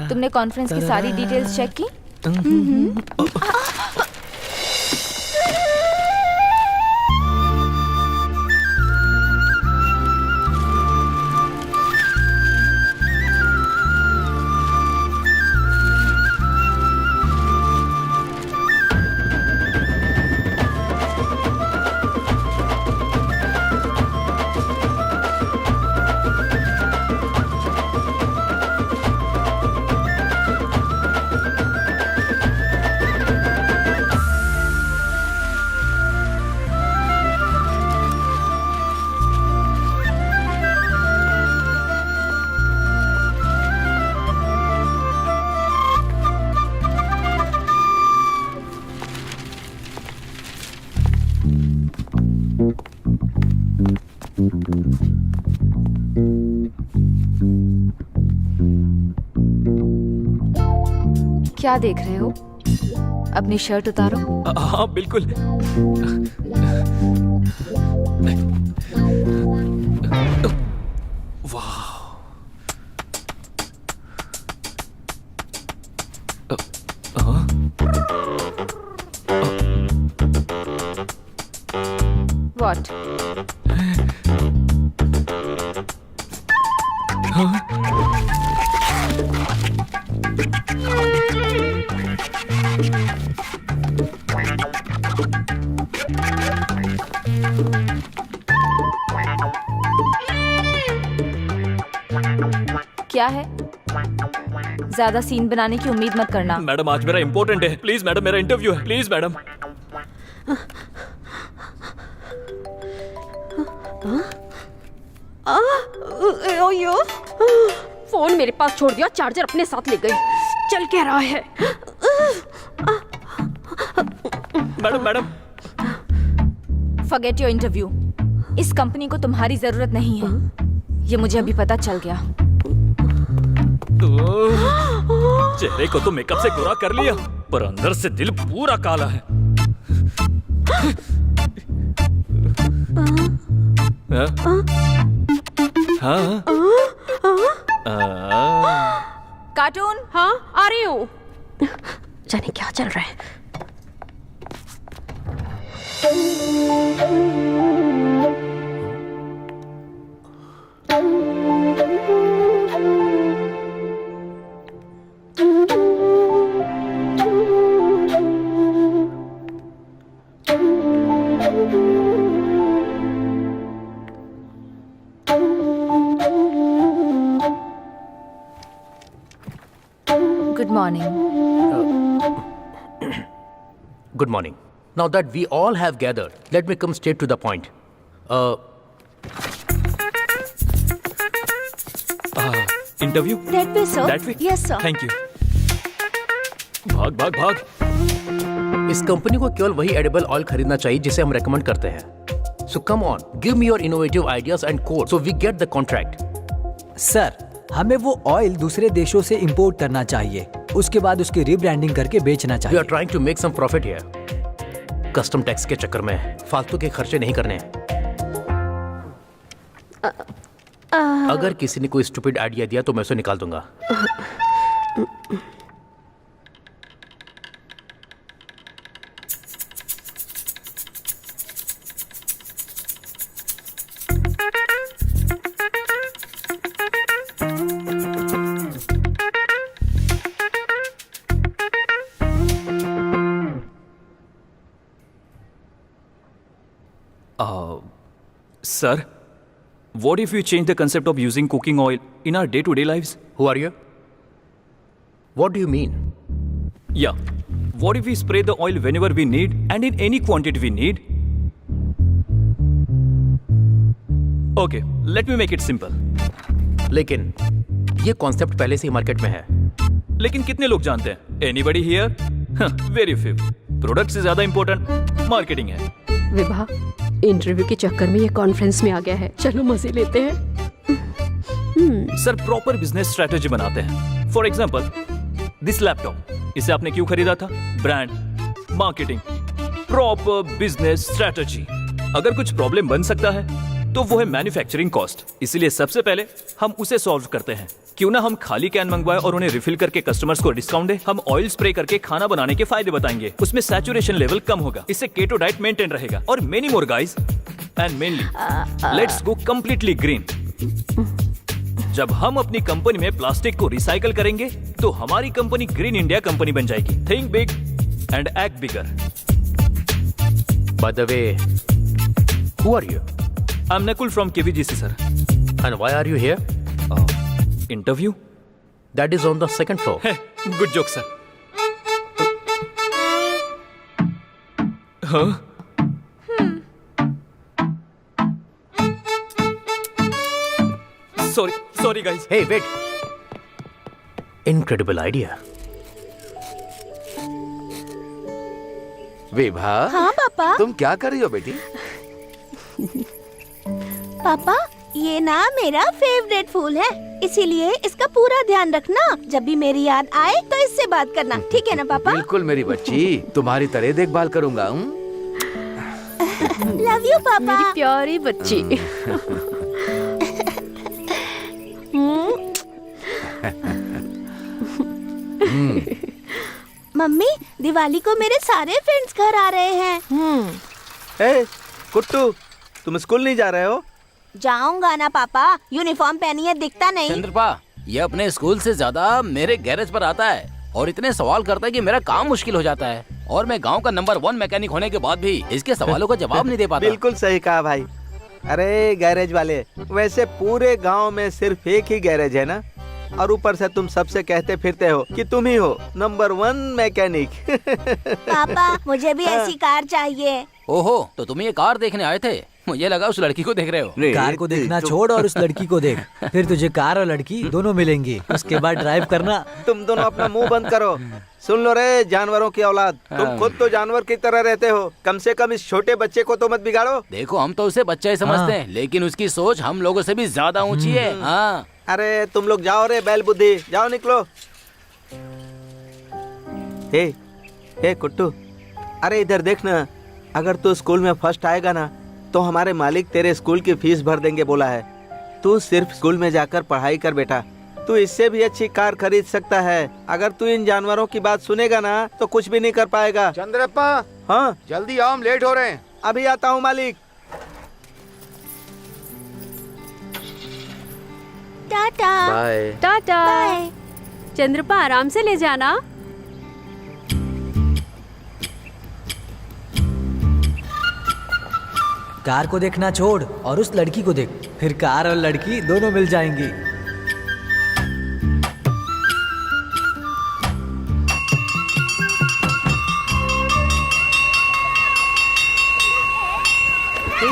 तुमने कॉन्फ्रेंस की सारी डिटेल्स चेक की? क्या देख रहे हो? अपनी शर्ट उतारो। हाँ बिल्कुल। वाह। What? क्या है? ज्यादा सीन बनाने की उम्मीद मत करना। मैडम आज मेरा इंपॉर्टेंट है, प्लीज मैडम, मेरा इंटरव्यू है, प्लीज मैडम। ओयो, फोन मेरे पास छोड़ दिया, चार्जर अपने साथ ले गई। चल क्या रहा है? Madam madam. Forget your interview. इस कंपनी को तुम्हारी जरूरत नहीं है, ये मुझे अभी पता चल गया। चेहरे को तो मेकअप से गोरा कर लिया, पर अंदर से दिल पूरा काला है। हाँ? कार्टून। हाँ आ रही हूँ। जाने क्या चल रहा है। Good morning. Good morning. Now that we all have gathered, let me come straight to the point. Interview? That way, sir. That way? Yes, sir. Thank you. भाग भाग भाग। इस कंपनी को केवल वही एडिबल ऑयल खरीदना चाहिए जिसे हम रेकमेंड करते हैं। So come on, give me your innovative ideas and code so we get the contract. Sir, हमें वो ऑयल दूसरे देशों से इंपोर्ट करना चाहिए, उसके बाद उसकी रीब्रांडिंग करके बेचना We चाहिए। are trying to make some profit here. Custom tax के चक्कर में फालतू के खर्चे नहीं करने हैं। अगर किसी ने कोई स्टूपिड आइडिया दिया तो मैं उसे निकाल दूंगा। Sir, what if we change the concept of using cooking oil in our day-to-day lives? Who are you? What do you mean? Yeah. What if we spray the oil whenever we need and in any quantity we need? Okay, let me make it simple. लेकिन ये concept पहले से ही market में है। लेकिन कितने लोग जानते हैं? Anybody here? Very few. Product से ज्यादा इंपॉर्टेंट मार्केटिंग है। विभा, इंटरव्यू के चक्कर में ये कॉन्फ्रेंस में आ गया है, चलो मजे लेते हैं। सर प्रॉपर बिजनेस स्ट्रेटेजी बनाते हैं। फॉर एग्जाम्पल दिस लैपटॉप, इसे आपने क्यों खरीदा था? Brand, marketing, proper business strategy. अगर कुछ प्रॉब्लम बन सकता है तो वो है मैन्युफैक्चरिंग कॉस्ट। इसीलिए सबसे पहले हम उसे सॉल्व करते हैं। क्यों ना हम खाली कैन मंगवाए और उन्हें रिफिल करके कस्टमर्स को डिस्काउंट दे। हम ऑयल स्प्रे करके खाना बनाने के फायदे बताएंगे, उसमें सैचुरेशन लेवल कम होगा, इससे केटो डाइट मेंटेन रहेगा और many more guys. And mainly let's go completely green. जब हम अपनी कंपनी में प्लास्टिक को रिसाइकल करेंगे तो हमारी कंपनी ग्रीन इंडिया कंपनी बन जाएगी। Think big and act bigger. By the way, who are you? I'm Nakul from KVGC, sir. And why are you here? Interview? That is on the second floor. Hey, good joke, sir. Huh? Sorry, guys. Hey, wait. Incredible idea. Vibha. हाँ पापा। तुम क्या कर रही हो बेटी? पापा ये ना मेरा फेवरेट फूल है, इसीलिए इसका पूरा ध्यान रखना। जब भी मेरी याद आए तो इससे बात करना, ठीक है ना पापा? बिल्कुल मेरी बच्ची, तुम्हारी तरह देखभाल करूंगा। लव यू पापा। मेरी प्यारी बच्ची। मम्मी दिवाली को मेरे सारे फ्रेंड्स घर आ रहे हैं। ए, कुट्टू तुम स्कूल नहीं जा रहे हो? जाऊंगा ना पापा, यूनिफॉर्म पहनी है दिखता नहीं। चंद्रपा, ये अपने स्कूल से ज्यादा मेरे गैरेज पर आता है और इतने सवाल करता है कि मेरा काम मुश्किल हो जाता है। और मैं गांव का नंबर 1 मैकेनिक होने के बाद भी इसके सवालों का जवाब नहीं दे पाता। बिल्कुल सही कहा भाई। अरे गैरेज वाले, वैसे पूरे गांव में सिर्फ एक ही गैरेज है ना, और ऊपर से तुम सबसे कहते फिरते हो कि तुम ही हो नंबर 1 मैकेनिक। पापा मुझे भी ऐसी कार चाहिए। ओहो, तो तुम ये कार देखने आए थे? मुझे लगा उस लड़की को देख रहे हो। कार को देखना छोड़ और उस लड़की को देख, फिर तुझे कार और लड़की दोनों मिलेंगी। उसके बाद ड्राइव करना। तुम दोनों अपना मुंह बंद करो। सुन लो रे जानवरों की औलाद, तुम खुद तो जानवर की तरह रहते हो, कम से कम इस छोटे बच्चे को तो मत बिगाड़ो। देखो हम तो उसे बच्चा ही समझते हैं, लेकिन उसकी सोच हम लोगों से भी ज्यादा ऊंची है। हाँ। अरे तुम लोग जाओ रे बैल बुद्धि, जाओ निकलो। हे कुट्टू, अरे इधर देखना, अगर तू स्कूल में फर्स्ट आएगा ना तो हमारे मालिक तेरे स्कूल की फीस भर देंगे बोला है। तू सिर्फ स्कूल में जाकर पढ़ाई कर बेटा, तू इससे भी अच्छी कार खरीद सकता है। अगर तू इन जानवरों की बात सुनेगा ना तो कुछ भी नहीं कर पाएगा। चंद्रप्पा, हाँ जल्दी आओ, हम लेट हो रहे हैं। अभी आता हूँ मालिक। टाटा। बाय। टाटा। बाय। चंद्रपा आराम से ले जाना। कार को देखना छोड़ और उस लड़की को देख, फिर कार और लड़की दोनों मिल जाएंगी।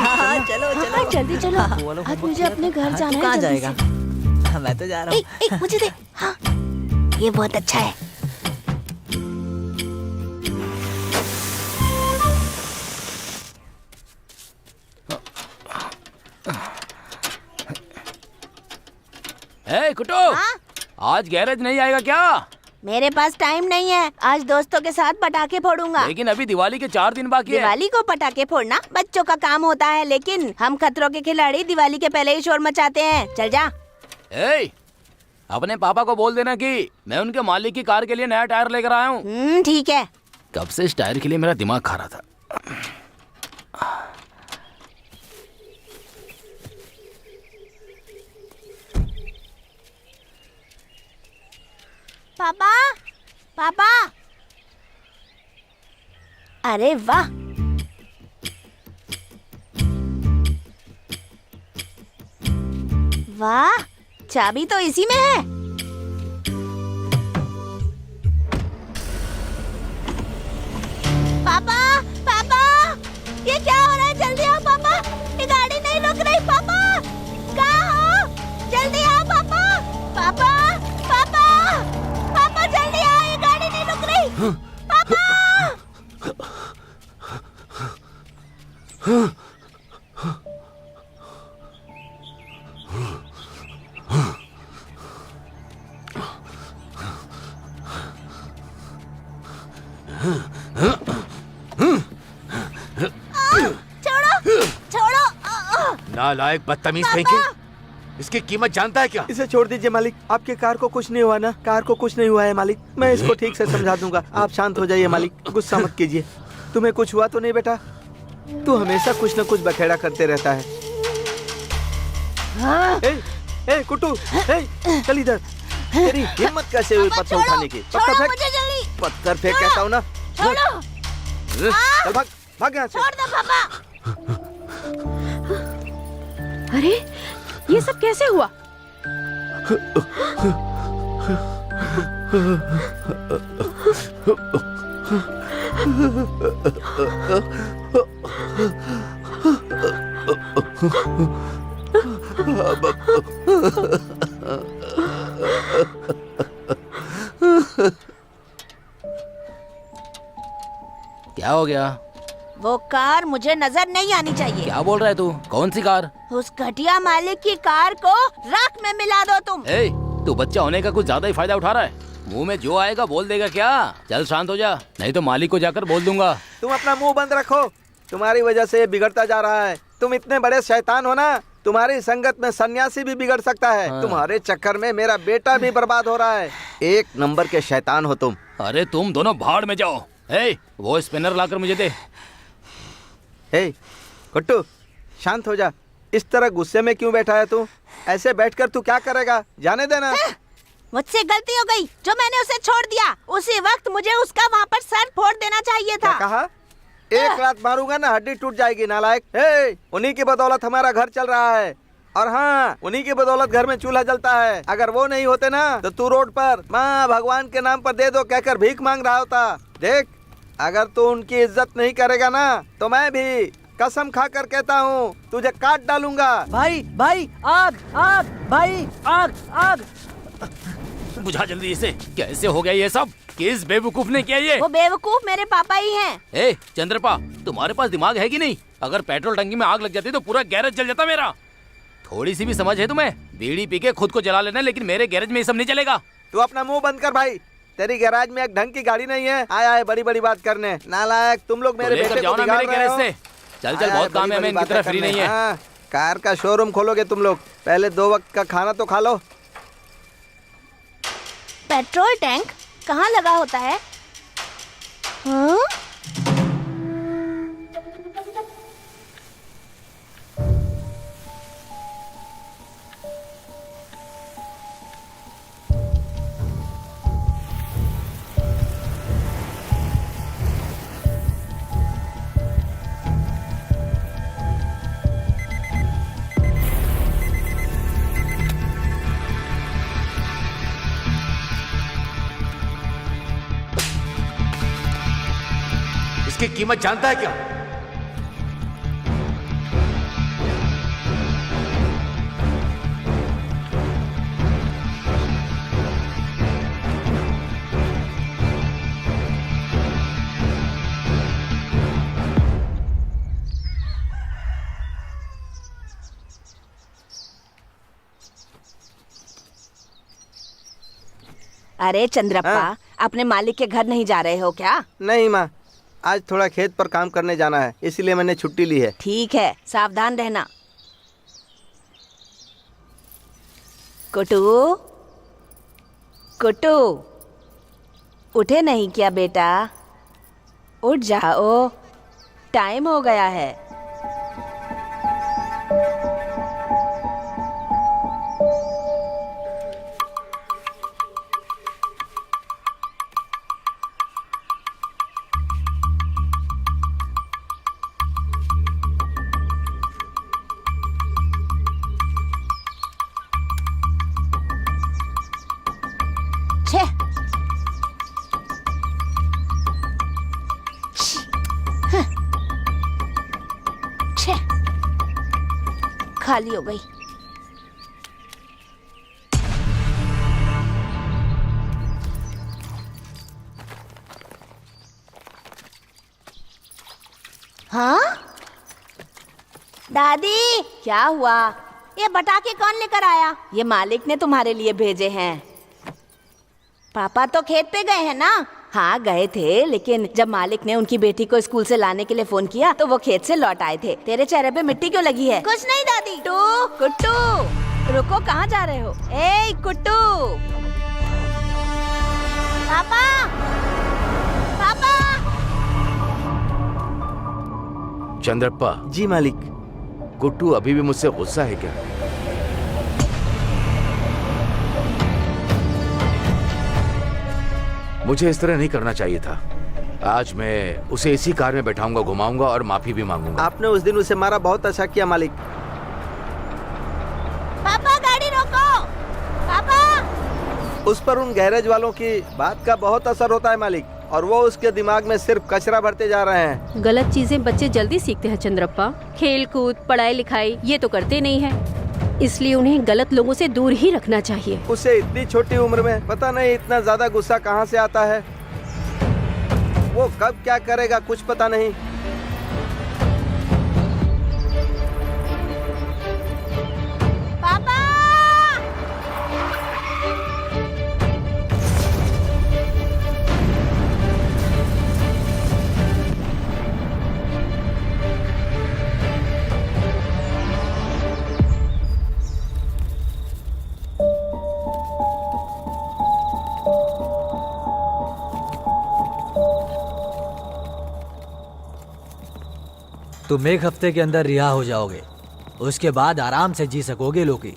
हाँ, जल्दी चलो। आज मुझे अपने घर जाना है। कहाँ जल्दी जाएगा? से। मैं तो जा रहा हूँ। एक मुझे दे। हाँ, ये बहुत अच्छा है। ए कुटो, हाँ? आज गैरेज नहीं आएगा क्या? मेरे पास टाइम नहीं है, आज दोस्तों के साथ पटाखे फोड़ूंगा। लेकिन अभी दिवाली के 4 दिन बाकी है। दिवाली को पटाखे फोड़ना बच्चों का काम होता है, लेकिन हम खतरों के खिलाड़ी दिवाली के पहले ही शोर मचाते हैं। चल जा। ए, अपने पापा को बोल देना कि मैं उनके मालिक की कार के लिए नया टायर लेकर आया हूँ। ठीक है। कब से इस टायर के लिए मेरा दिमाग खा रहा था। पापा, पापा। अरे वाह, वाह, चाबी तो इसी में है। पापा, पापा, ये क्या हो रहा है? जल्दी आओ पापा, ये गाड़ी नहीं रुक रही। पापा, कहाँ हो? जल्दी आओ पापा, पापा, पापा, पापा जल्दी आओ, ये गाड़ी नहीं रुक रही। पापा। नालायक बदतमीज कहीं के। इसकी कीमत जानता है क्या? इसे छोड़ दीजिए मालिक, आपके कार को कुछ नहीं हुआ ना? कार को कुछ नहीं हुआ है मालिक, मैं इसको ठीक से समझा दूंगा। आप शांत हो जाइए मालिक, गुस्सा मत कीजिए। तुम्हें कुछ हुआ तो नहीं बेटा? तू हमेशा कुछ न कुछ बखेड़ा करते रहता है। ए कुट्टू, चल इधर। तेरी हिम्मत कैसे हुई पत्थर उठाने की? पत्थर फेंक, मुझे जल्दी। पत्थर फेंक कहता हूँ ना। छोड़ो। चल भाग, भाग यहाँ से। छोड़ दो पापा। अरे ये सब कैसे हुआ? क्या हो गया? वो कार मुझे नजर नहीं आनी चाहिए। क्या बोल रहा है तू? कौन सी कार? उस घटिया मालिक की कार को राख में मिला दो तुम। ए, तू बच्चा होने का कुछ ज्यादा ही फायदा उठा रहा है। मुंह में जो आएगा बोल देगा क्या? चल शांत हो जा, नहीं तो मालिक को जाकर बोल दूंगा। तुम अपना मुंह बंद रखो, तुम्हारी वजह से ये बिगड़ता जा रहा है। तुम इतने बड़े शैतान हो ना, तुम्हारी संगत में सन्यासी भी बिगड़ सकता है। तुम्हारे चक्कर में मेरा बेटा भी बर्बाद हो रहा है। एक नंबर के शैतान हो तुम। अरे तुम दोनों भाड़ में जाओ। ए, वो स्पिनर लाकर मुझे दे। हे कुट्टू, शांत हो जा। इस तरह गुस्से में क्यों बैठा है तू? ऐसे बैठकर तू क्या करेगा? जाने देना। मुझसे गलती हो गई जो मैंने उसे छोड़ दिया। उसी वक्त मुझे उसका वहाँ पर सर फोड़ देना चाहिए था। क्या कहा? एक लात मारूंगा ना हड्डी टूट जाएगी नालायक। हे, उन्हीं की बदौलत हमारा घर चल रहा है। और हाँ, उन्हीं की बदौलत घर में चूल्हा जलता है। अगर वो नहीं होते ना तो तू रोड पर माँ भगवान के नाम पर दे दो कहकर भीख मांग रहा होता। देख, अगर तू उनकी इज्जत नहीं करेगा ना तो मैं भी कसम खा कर कहता हूँ तुझे काट डालूंगा। भाई भाई, आग आग, भाई आग आग। बुझा जल्दी इसे। कैसे हो गया ये सब? किस बेवकूफ ने किया ये? वो बेवकूफ मेरे पापा ही हैं। ए चंद्रपा, तुम्हारे पास दिमाग है कि नहीं? अगर पेट्रोल टंकी में आग लग जाती तो पूरा गैरेज जल जाता मेरा। थोड़ी सी भी समझ है तुम्हें? बीड़ी पी के खुद को जला लेना, लेकिन मेरे गैरेज में ये सब नहीं चलेगा। तू अपना मुंह बंद कर भाई। तेरी गैराज में एक ढंग की गाड़ी नहीं है, आया है बड़ी बड़ी बात करने। नालायक, तुम लोग मेरे बेटे को बिगाड़ रहे हो। चल चल, बहुत काम है, मैं इनकी तरह फ्री नहीं है। हाँ, कार का शोरूम खोलोगे तुम लोग? पहले 2 वक्त का खाना तो खा लो। पेट्रोल टैंक कहाँ लगा होता है? हाँ? इसकी कीमत जानता है क्या? अरे चंद्रप्पा, हाँ? अपने मालिक के घर नहीं जा रहे हो क्या? नहीं माँ, आज थोड़ा खेत पर काम करने जाना है, इसलिए मैंने छुट्टी ली है। ठीक है, सावधान रहना। कुटू, कुटू, उठे नहीं क्या बेटा? उठ जाओ, टाइम हो गया है। छे, छे, खाली हो गई। हाँ? दादी, क्या हुआ? ये पटाखे कौन लेकर आया? ये मालिक ने तुम्हारे लिए भेजे हैं। पापा तो खेत पे गए हैं ना, हाँ गए थे, लेकिन जब मालिक ने उनकी बेटी को स्कूल से लाने के लिए फोन किया तो वो खेत से लौट आए थे। तेरे चेहरे पे मिट्टी क्यों लगी है? कुछ नहीं दादी। कुट्टू रुको, कहाँ जा रहे हो? ए कुट्टू। पापा पापा। चंद्रप्पा, जी मालिक। गुड्डू अभी भी मुझसे गुस्सा है क्या? मुझे इस तरह नहीं करना चाहिए था। आज मैं उसे इसी कार में बैठाऊंगा, घुमाऊंगा और माफी भी मांगूंगा। आपने उस दिन उसे मारा, बहुत अच्छा किया मालिक। पापा गाड़ी रोको। पापा। उस पर उन गैरेज वालों की बात का बहुत असर होता है मालिक, और वो उसके दिमाग में सिर्फ कचरा भरते जा रहे हैं। गलत चीजें बच्चे जल्दी सीखते हैं चंद्रप्पा। खेल कूद, पढ़ाई लिखाई ये तो करते नहीं है, इसलिए उन्हें गलत लोगों से दूर ही रखना चाहिए। उसे इतनी छोटी उम्र में पता नहीं इतना ज्यादा गुस्सा कहाँ से आता है। वो कब क्या करेगा कुछ पता नहीं। पापा। तुम एक हफ्ते के अंदर रिहा हो जाओगे, उसके बाद आराम से जी सकोगे लोकी।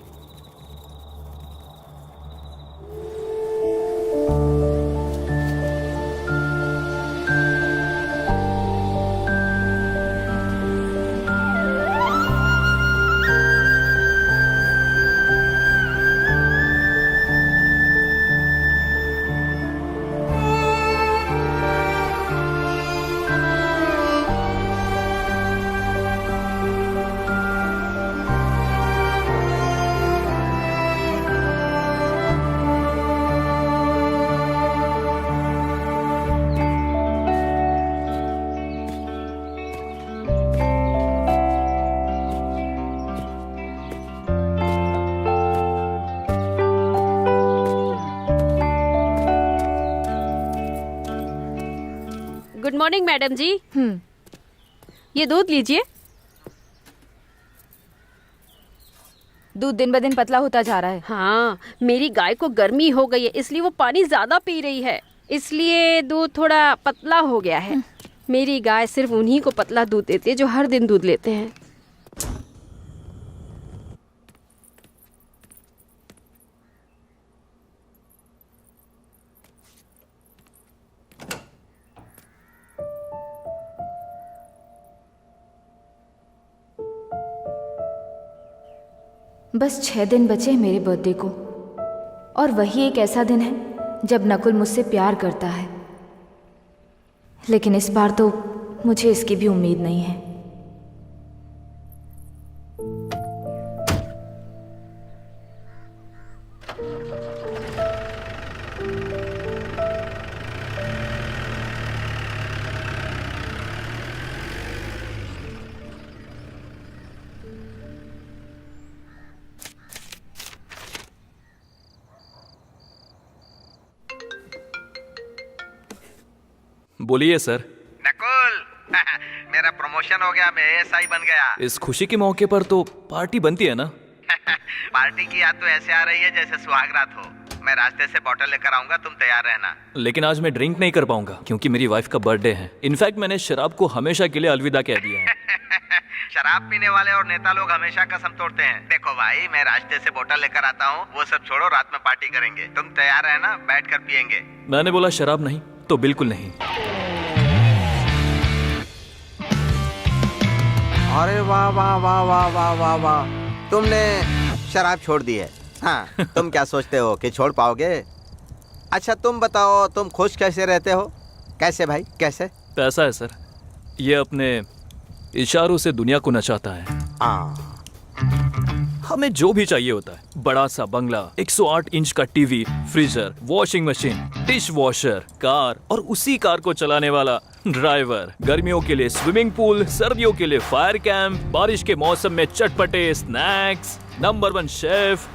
गुड मॉर्निंग मैडम जी। ये दूध लीजिए। दूध दिन ब दिन पतला होता जा रहा है। हाँ, मेरी गाय को गर्मी हो गई है, इसलिए वो पानी ज्यादा पी रही है, इसलिए दूध थोड़ा पतला हो गया है। मेरी गाय सिर्फ उन्हीं को पतला दूध देती है जो हर दिन दूध लेते हैं। बस 6 दिन बचे हैं मेरे बर्थडे को, और वही एक ऐसा दिन है जब नकुल मुझसे प्यार करता है। लेकिन इस बार तो मुझे इसकी भी उम्मीद नहीं है। बोलिए सर। नकुल, मेरा प्रमोशन हो गया, मैं एएसआई बन गया। इस खुशी के मौके पर तो पार्टी बनती है ना। पार्टी की याद तो ऐसे आ रही है जैसे सुहागरात हो। मैं रास्ते से बोतल लेकर आऊंगा, तुम तैयार रहना। लेकिन आज मैं ड्रिंक नहीं कर पाऊंगा क्योंकि मेरी वाइफ का बर्थडे है। इनफैक्ट मैंने शराब को हमेशा के लिए अलविदा कह दिया है। शराब पीने वाले और नेता लोग हमेशा कसम तोड़ते हैं। देखो भाई, मैं रास्ते से बोतल लेकर आता हूँ, वो सब छोड़ो, रात में पार्टी करेंगे। तुम तैयार रहना, बैठ कर पियेंगे। मैंने बोला शराब नहीं तो बिल्कुल नहीं। अरे वाह वाह वाह वाह वाह वाह वाह, तुमने शराब छोड़ दी है। हाँ, तुम क्या सोचते हो कि छोड़ पाओगे? अच्छा तुम बताओ, तुम खुश कैसे रहते हो? कैसे भाई, कैसे? पैसा है सर, ये अपने इशारों से दुनिया को नचाता है। हमें जो भी चाहिए होता है, बड़ा सा बंगला, 108 इंच का TV, freezer, washing machine, dish washer, car और उसी कार को चलाने वाला ड्राइवर, गर्मियों के लिए स्विमिंग पूल, सर्दियों के लिए फायर कैंप, बारिश के मौसम में चटपटे स्नैक्स, नंबर 1 शेफ,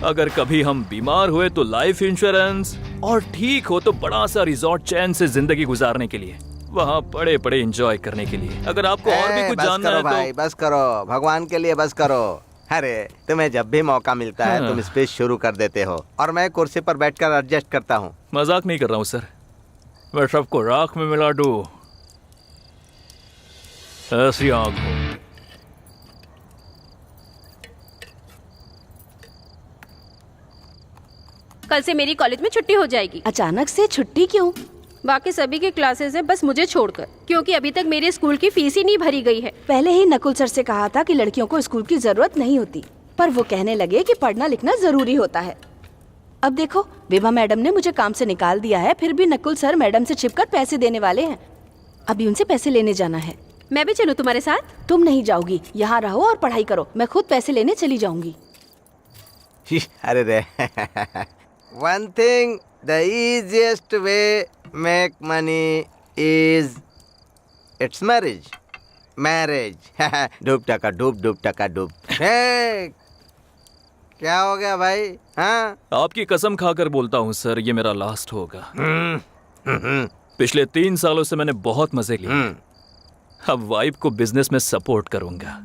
अगर कभी हम बीमार हुए तो लाइफ इंश्योरेंस, और ठीक हो तो बड़ा सा रिजॉर्ट चैन से जिंदगी गुजारने के लिए, वहाँ पड़े पड़े एंजॉय करने के लिए। अगर आपको और भी कुछ बस जानना करो है भाई, तो बस करो, भगवान के लिए बस करो। अरे तुम्हें जब भी मौका मिलता है तुम स्पीच शुरू कर देते हो और मैं कुर्सी पर बैठकर एडजस्ट करता हूँ। मजाक नहीं कर रहा हूँ सर, मैं सबको राख में मिला दूं, ऐसी आंख हो। कल से मेरी कॉलेज में छुट्टी हो जाएगी। अचानक से छुट्टी क्यों? बाकी सभी की क्लासेस हैं, बस मुझे छोड़कर, क्योंकि अभी तक मेरे स्कूल की फीस ही नहीं भरी गई है। पहले ही नकुल सर से कहा था कि लड़कियों को स्कूल की जरूरत नहीं होती, पर वो कहने लगे कि पढ़ना लिखना जरूरी होता है। अब देखो, विभा मैडम ने मुझे काम से निकाल दिया है, फिर भी नकुल सर मैडम से छिपकर पैसे देने वाले हैं। अभी उनसे पैसे लेने जाना है। मैं भी चलूं तुम्हारे साथ? तुम नहीं जाओगी, यहाँ रहो और पढ़ाई करो, मैं खुद पैसे लेने चली जाऊंगी। अरे रे one thing, the easiest way make money is it's marriage. डूब टका डूब। हे, क्या हो गया भाई? हाँ, आपकी कसम खाकर बोलता हूँ सर, ये मेरा लास्ट होगा। पिछले 3 सालों से मैंने बहुत मजे लिए, अब वाइफ को बिजनेस में सपोर्ट करूंगा।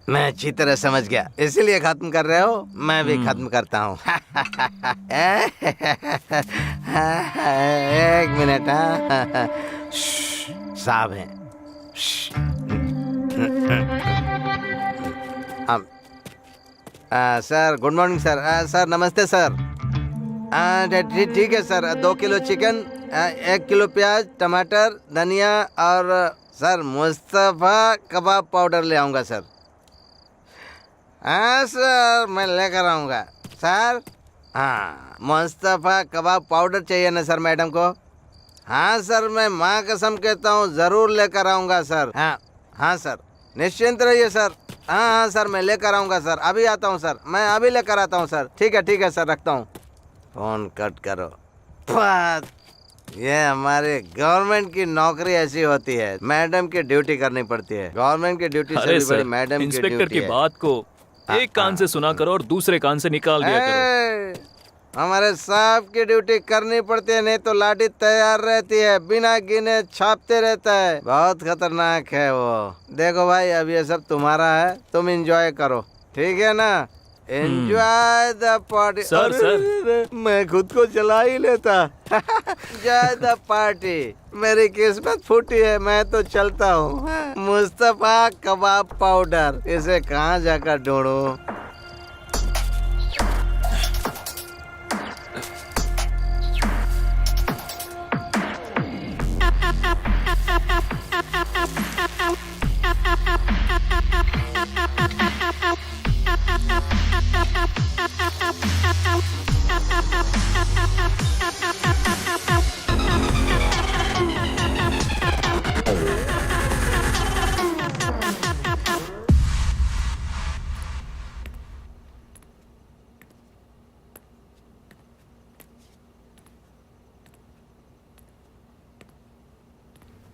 मैं अच्छी तरह समझ गया, इसीलिए खत्म कर रहे हो, मैं भी खत्म करता हूँ। एक मिनट, साहब हैं। Sir good morning sir. Sir नमस्ते सर। ठीक है सर, 2 किलो चिकन, 1 किलो प्याज, टमाटर, धनिया और सर मुस्तफ़ा कबाब पाउडर ले आऊँगा सर। हाँ सर, मैं लेकर आऊँगा सर। हाँ, मुस्तफ़ा कबाब पाउडर चाहिए ना सर मैडम को? हाँ सर, मैं माँ कसम कहता हूँ ज़रूर लेकर आऊँगा सर। हाँ सर, निश्चिंत रहिए सर। हाँ सर, मैं लेकर आऊँगा सर, अभी आता हूँ सर, मैं अभी लेकर आता हूँ सर। ठीक है सर, रखता हूँ। फ़ोन कट करो। ये हमारे गवर्नमेंट की नौकरी ऐसी होती है, मैडम की ड्यूटी करनी पड़ती है। गवर्नमेंट की ड्यूटी से भी बड़ी मैडम की ड्यूटी है। इंस्पेक्टर की बात को एक कान से सुना करो और दूसरे कान से निकाल दिया करो। हमारे साहब की ड्यूटी करनी पड़ती है, नहीं तो लाठी तैयार रहती है, बिना गिने छापते रहता है। बहुत खतरनाक है वो। देखो भाई, अब ये सब तुम्हारा है, तुम एंजॉय करो, ठीक है ना? Enjoy the party. सर, मैं खुद को जला ही लेता। Enjoy the party. मेरी किस्मत फूटी है, मैं तो चलता हूँ। मुस्तफ़ा कबाब पाउडर, इसे कहाँ जाकर ढूंढूं?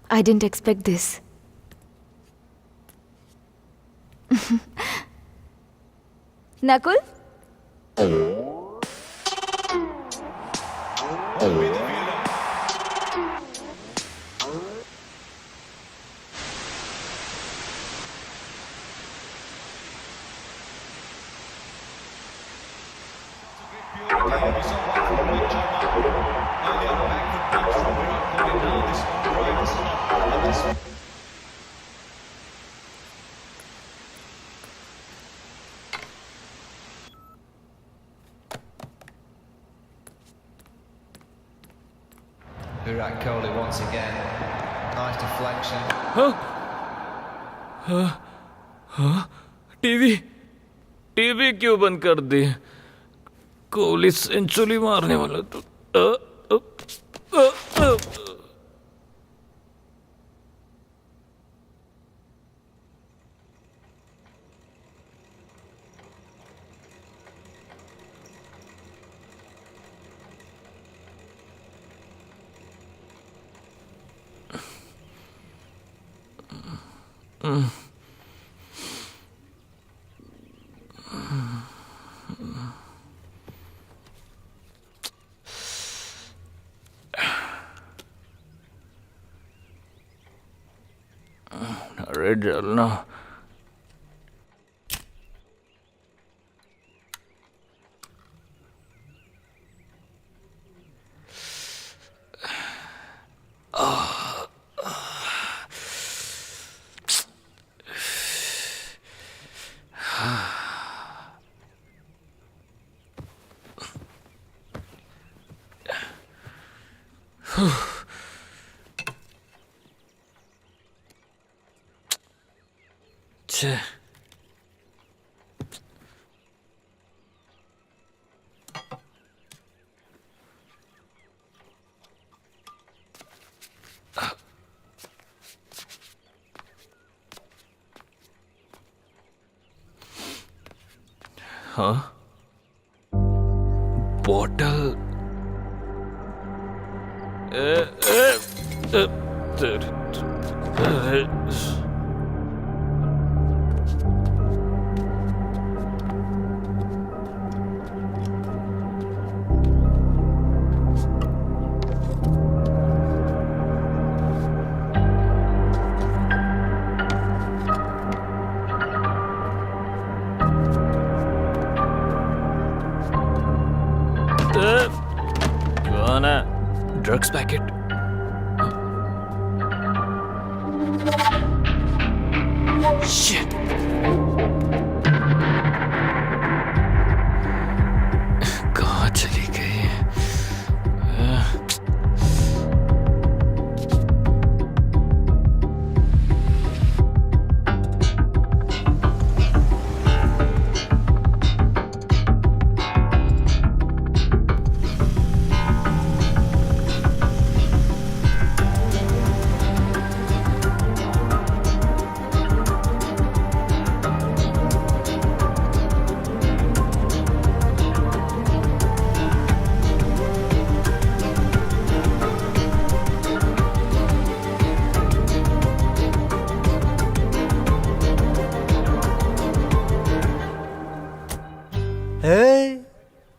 I didn't expect this. Nakul? Virat Kohli once again. Nice deflection. TV क्यों बंद कर दी? कोहली सेंचुरी मारने वाला तो। अरे जलना। छे। हाँ, बॉटल। कौन है? Drugs packet. शिट। कहाँ चली गई?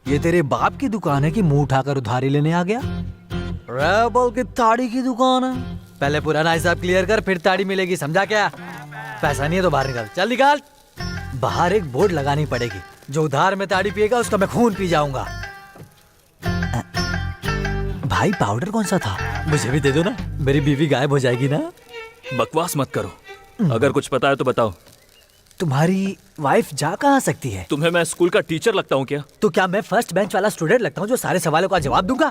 ये तेरे बाप की दुकान है कि मुंह उठाकर उधारी लेने आ गया? रेबल की ताड़ी की दुकान है। पहले पुराना हिसाब क्लियर कर, फिर ताड़ी मिलेगी, समझा क्या? पैसा नहीं है तो बाहर निकाल, चल निकाल। बाहर एक बोर्ड लगानी पड़ेगी, जो उधार में ताड़ी पिएगा उसका मैं खून पी जाऊंगा। भाई पाउडर कौन सा था? मुझे भी दे दो ना, मेरी बीवी गायब हो जाएगी ना। बकवास मत करो, अगर कुछ पता है तो बताओ। तुम्हारी वाइफ जा कहाँ सकती है? तुम्हें मैं स्कूल का टीचर लगता हूँ क्या? तो क्या मैं फर्स्ट बेंच वाला स्टूडेंट लगता हूँ जो सारे सवालों का जवाब दूंगा?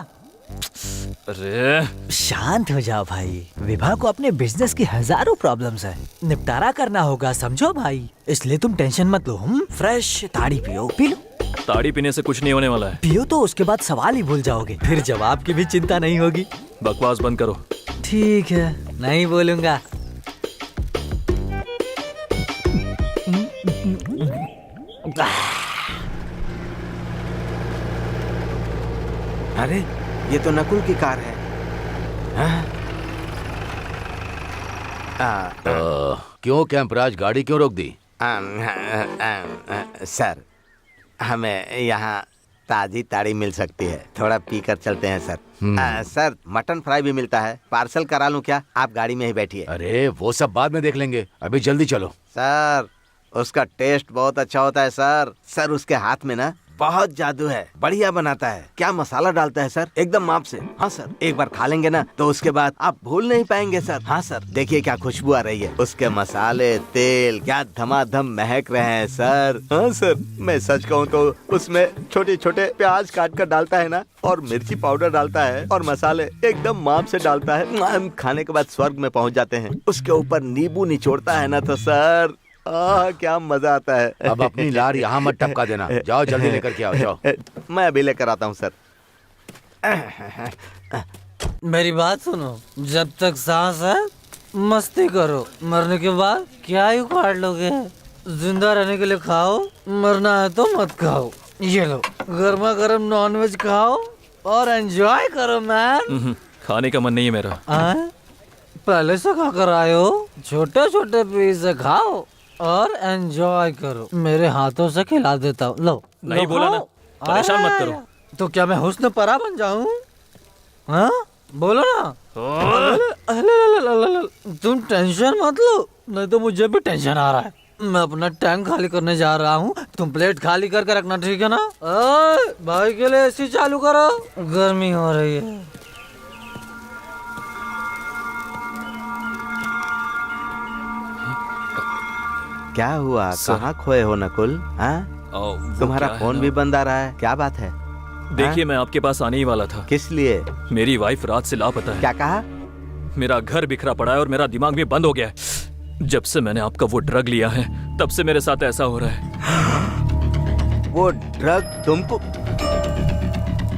अरे शांत हो जाओ भाई, विभा को अपने बिजनेस की हजारों प्रॉब्लम्स है, निपटारा करना होगा, समझो भाई। इसलिए तुम टेंशन मत लो। फ्रेश ताड़ी पियो, पी लो। ताड़ी पीने से कुछ नहीं होने वाला है। पियो तो उसके बाद सवाल ही भूल जाओगे, फिर जवाब की भी चिंता नहीं होगी। बकवास बंद करो। ठीक है, नहीं बोलूंगा। अरे ये तो नकुल की कार है। क्यों कैंपराज, गाड़ी क्यों रोक दी? सर, हमें यहाँ ताजी ताड़ी मिल सकती है, थोड़ा पी कर चलते हैं सर। सर, मटन फ्राई भी मिलता है, पार्सल करा लूँ क्या? आप गाड़ी में ही बैठिए। अरे वो सब बाद में देख लेंगे, अभी जल्दी चलो। सर, उसका टेस्ट बहुत अच्छा होता है सर। सर, उसके हाथ में ना बहुत जादू है, बढ़िया बनाता है। क्या मसाला डालता है सर, एकदम माप से। हाँ सर, एक बार खा लेंगे ना तो उसके बाद आप भूल नहीं पाएंगे सर। हाँ सर, देखिए क्या खुशबू आ रही है, उसके मसाले, तेल क्या धमाधम महक रहे हैं सर। हाँ सर, मैं सच कहूँ तो उसमें छोटे छोटे प्याज काट कर डालता है ना, और मिर्ची पाउडर डालता है, और मसाले एकदम माप से डालता है। खाने के बाद स्वर्ग में पहुँच जाते हैं। उसके ऊपर नींबू निचोड़ता है ना तो सर, क्या मजा आता है। अब अपनी लार यहाँ मत टपका देना, जाओ जल्दी लेकर के आओ, जाओ। मैं अभी लेकर आता हूँ सर। मेरी बात सुनो, जब तक सांस है मस्ती करो, मरने के बाद क्या ही उखाड़ लोगे। जिंदा रहने के लिए खाओ, मरना है तो मत खाओ। ये लो, गर्मा गर्म नॉनवेज खाओ और एंजॉय करो मैन। खाने का मन नहीं है मेरा। पहले से खा कर आए हो, छोटे छोटे पीस खाओ और एंजॉय करो। मेरे हाथों से खिला देता हूँ, लो। नहीं बोला ना, परेशान मत करो। तो क्या मैं हुस्न परा बन जाऊँ? हाँ बोलो ना। तुम टेंशन मत लो, नहीं तो मुझे भी टेंशन आ रहा है। मैं अपना टैंक खाली करने जा रहा हूँ, तुम प्लेट खाली करके रखना, ठीक है ना? भाई के लिए एसी चालू करो, गर्मी हो रही है। क्या हुआ, कहाँ खोए हो नकुल? हाँ, तुम्हारा फोन भी बंद आ रहा है, क्या बात है? देखिए, मैं आपके पास आने ही वाला था। किस लिए? मेरी वाइफ रात से लापता है। क्या कहा? मेरा घर बिखरा पड़ा है और मेरा दिमाग भी बंद हो गया है। जब से मैंने आपका वो ड्रग लिया है, तब से मेरे साथ ऐसा हो रहा है। वो ड्रग तुमको?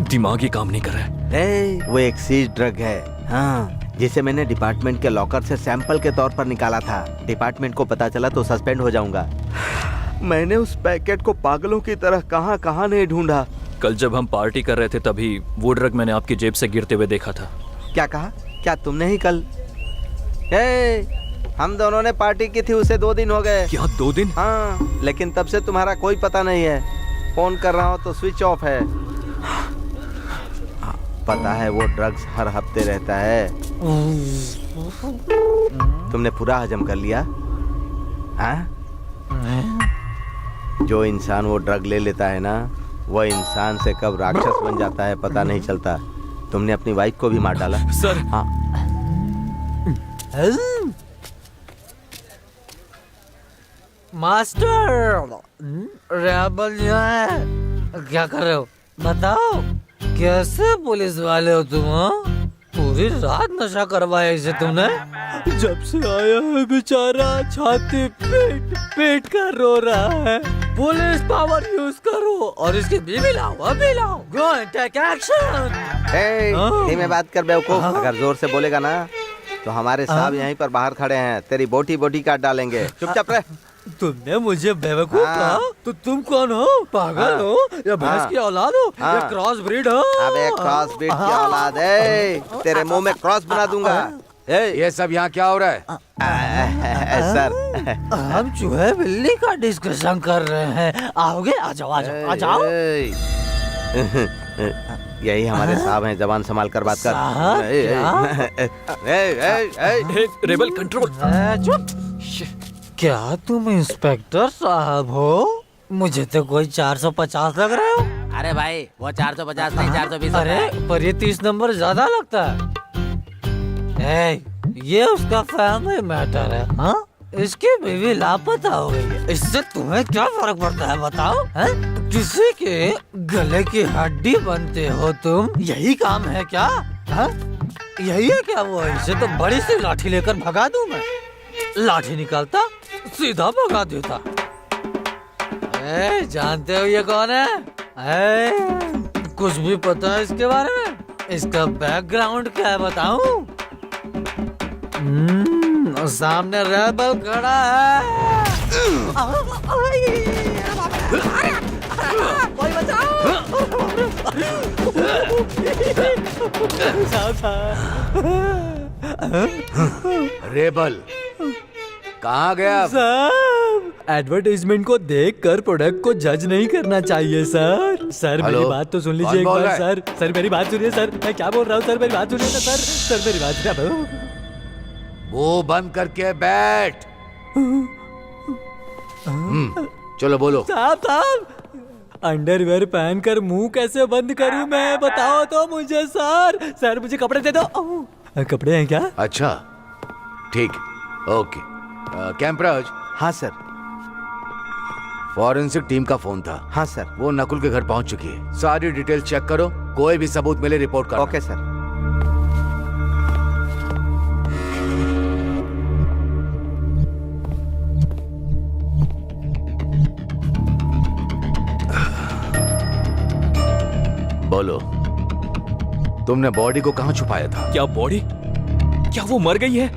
दिमाग ही काम नहीं कर रहा है। वो एक सीज ड्रग है, हाँ, जिसे मैंने डिपार्टमेंट के लॉकर से सैंपल के तौर पर निकाला था। डिपार्टमेंट को पता चला तो सस्पेंड हो जाऊंगा। मैंने उस पैकेट को पागलों की तरह कहाँ कहाँ नहीं ढूंढा। कल जब हम पार्टी कर रहे थे तभी वो ड्रग मैंने आपकी जेब से गिरते हुए देखा था। क्या कहा? क्या तुमने ही कल? हम दोनों ने पार्टी की थी, उसे 2 दिन हो गए। क्या 2 दिन? हाँ, लेकिन तब से तुम्हारा कोई पता नहीं है। फोन कर रहा हूँ तो स्विच ऑफ है। पता है वो ड्रग्स हर हफ्ते रहता है। तुमने पूरा हजम कर लिया? हाँ? जो इंसान वो ड्रग ले लेता है ना, वो इंसान से कब राक्षस बन जाता है पता नहीं चलता। तुमने अपनी वाइफ को भी मार डाला। सर। हाँ। मास्टर, रेबल यहाँ है, क्या कर रहे हो? बताओ, कैसे पुलिस वाले हो तुम? पूरी रात नशा करवाया इसे तुमने? जब से आया है बेचारा छाती पेट कर रो रहा है। पुलिस पावर यूज करो और इसकी बीवी लाओ, अभी लाओ। Go and take action. धीमे बात कर बेवकूफ। अगर जोर से बोलेगा ना तो हमारे साहब यहीं पर बाहर खड़े हैं, तेरी बोटी काट डालेंगे। चुपचाप रह। तुमने मुझे बेवकूफ कहा? तो तुम कौन हो? पागल हो या भैंस की औलाद हो या क्रॉस ब्रीड हो? अबे क्रॉस ब्रीड की औलाद है, तेरे मुंह में क्रॉस बना दूंगा। ये सब यहाँ क्या हो रहा है? सर, हम चूहे बिल्ली का डिस्कशन कर रहे हैं। आओगे? आ जाओ आ जाओ आ जाओ। यही हमारे साहब हैं, जबान संभाल कर बात कर। Rebel control. चुप। क्या तुम इंस्पेक्टर साहब हो? मुझे तो कोई 450 लग रहे हो। अरे भाई, वो 450 नहीं 420। अरे पर ये 30 नंबर ज्यादा लगता है। ये उसका फैमिली मैटर है। हाँ, इसकी बीवी लापता हो गई है, इससे तुम्हें क्या फर्क पड़ता है बताओ? है? किसी के गले की हड्डी बनते हो तुम, यही काम है क्या? है? यही है क्या वो? इसे तो बड़ी सी लाठी लेकर भगा दूं मैं। लाठी निकालता, सीधा भगा देता। जानते हो ये कौन है? कुछ भी पता है इसके बारे में? इसका बैकग्राउंड क्या है बताऊं? सामने रेबल खड़ा है। कोई बचाओ। रेबल कहाँ गया? सर, एडवर्टाइजमेंट को देखकर प्रोडक्ट को जज नहीं करना चाहिए सर। सर मेरी बात तो सुन लीजिए एक बार। सर मेरी बात सुनिए सर, मैं क्या बोल रहा हूँ सर, मेरी बात सुनिए ना सर मेरी बात सुनिए। वो बंद करके बैठ। चलो बोलो। साहब, अंडरवेयर पहनकर मुंह कैसे बंद करूं मैं, बताओ तो मुझे सर। सर मुझे कपड़े दे दो। कपड़े हैं क्या? अच्छा ठीक, ओके। कैंपराज। हाँ सर। फॉरेंसिक टीम का फोन था। हाँ सर। वो नकुल के घर पहुंच चुकी है। सारी डिटेल चेक करो, कोई भी सबूत मिले रिपोर्ट करो। Okay sir. बोलो, तुमने बॉडी को कहाँ छुपाया था? क्या बॉडी? क्या वो मर गई है?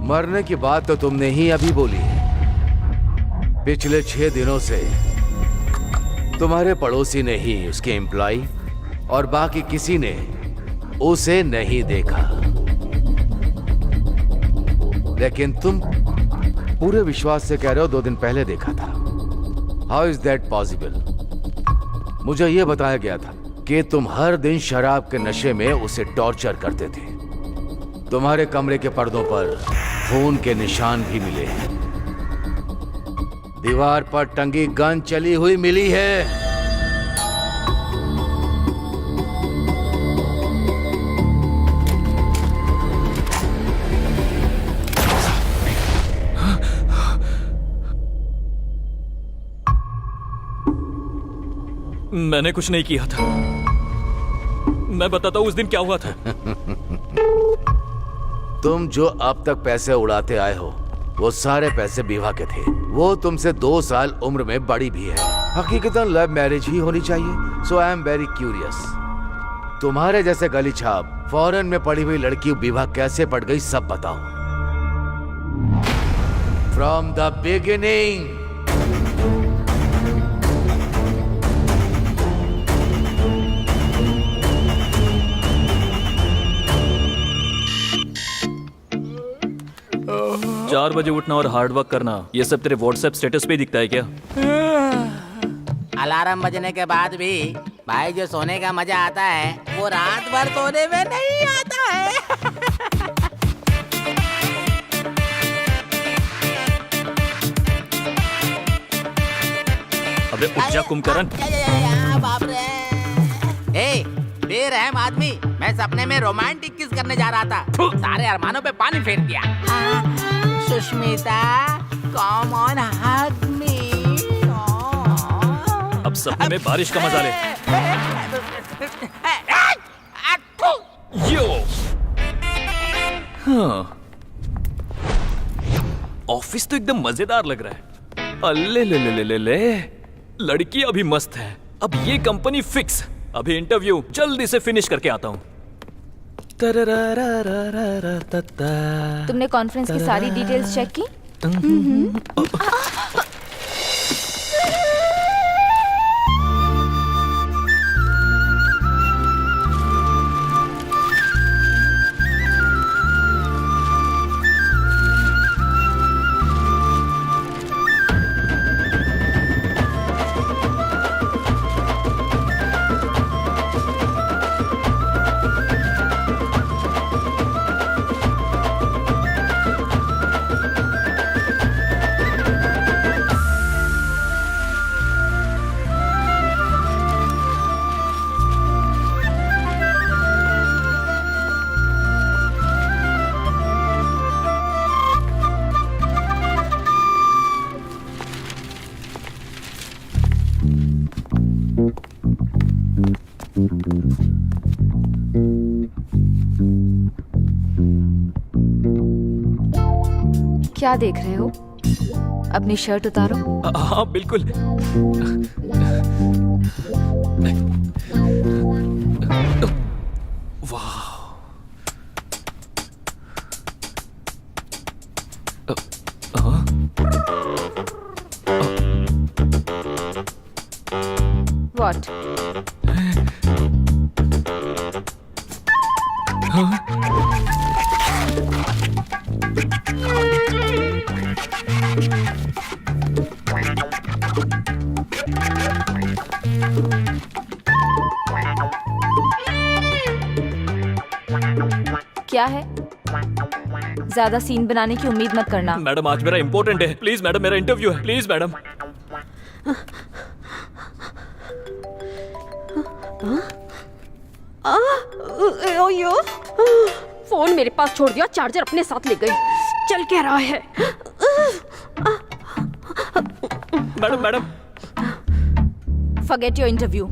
मरने की बात तो तुमने ही अभी बोली है। पिछले 6 दिनों से तुम्हारे पड़ोसी ने ही उसके एम्प्लॉय और बाकी किसी ने उसे नहीं देखा, लेकिन तुम पूरे विश्वास से कह रहे हो 2 दिन पहले देखा था। How is that possible? मुझे यह बताया गया था क्योंकि तुम हर दिन शराब के नशे में उसे टॉर्चर करते थे। तुम्हारे कमरे के पर्दों पर खून के निशान भी मिले हैं। दीवार पर टंगी गन चली हुई मिली है। मैंने कुछ नहीं किया था। मैं बताता हूं उस दिन क्या हुआ था। तुम जो अब तक पैसे उड़ाते आए हो वो सारे पैसे विवाह के थे। वो तुमसे 2 साल उम्र में बड़ी भी है। हकीकतन लव मैरिज ही होनी चाहिए। सो आई एम वेरी क्यूरियस, तुम्हारे जैसे गली छाप फॉरेन में पड़ी हुई लड़की विवाह कैसे पड़ गई, सब बताओ। From the beginning. चार बजे उठना और हार्ड वर्क करना, ये सब तेरे व्हाट्सएप स्टेटस पे दिखता है क्या? अलार्म बजने के बाद भी भाई जो सोने का मजा आता है वो रात भर सोने में नहीं आता है। अबे उठ जा कुंभकर्ण। बाप रे। ए, बेरहम आदमी, मैं सपने में रोमांटिक किस करने जा रहा था, सारे अरमानों पे पानी फेर दिया। सुष्मिता, कम ऑन हग मी। अब सपने में बारिश का मजा ले। यो। हाँ। ऑफिस तो एकदम मजेदार लग रहा है। अल्ले ले ले ले ले ले। लड़की अभी मस्त है। अब ये कंपनी फिक्स। अभी इंटरव्यू जल्दी से फिनिश करके आता हूँ। तुमने कॉन्फ्रेंस की सारी डिटेल्स चेक की? क्या देख रहे हो? अपनी शर्ट उतारो। हाँ बिल्कुल। वाह। What? क्या है? ज्यादा सीन बनाने की उम्मीद मत करना। मैडम आज मेरा इंपॉर्टेंट है, प्लीज मैडम, मेरा इंटरव्यू है, प्लीज मैडम। ओयो, फोन मेरे पास छोड़ दिया, चार्जर अपने साथ ले गई। चल क्या रहा है? Madam madam. Forget your interview.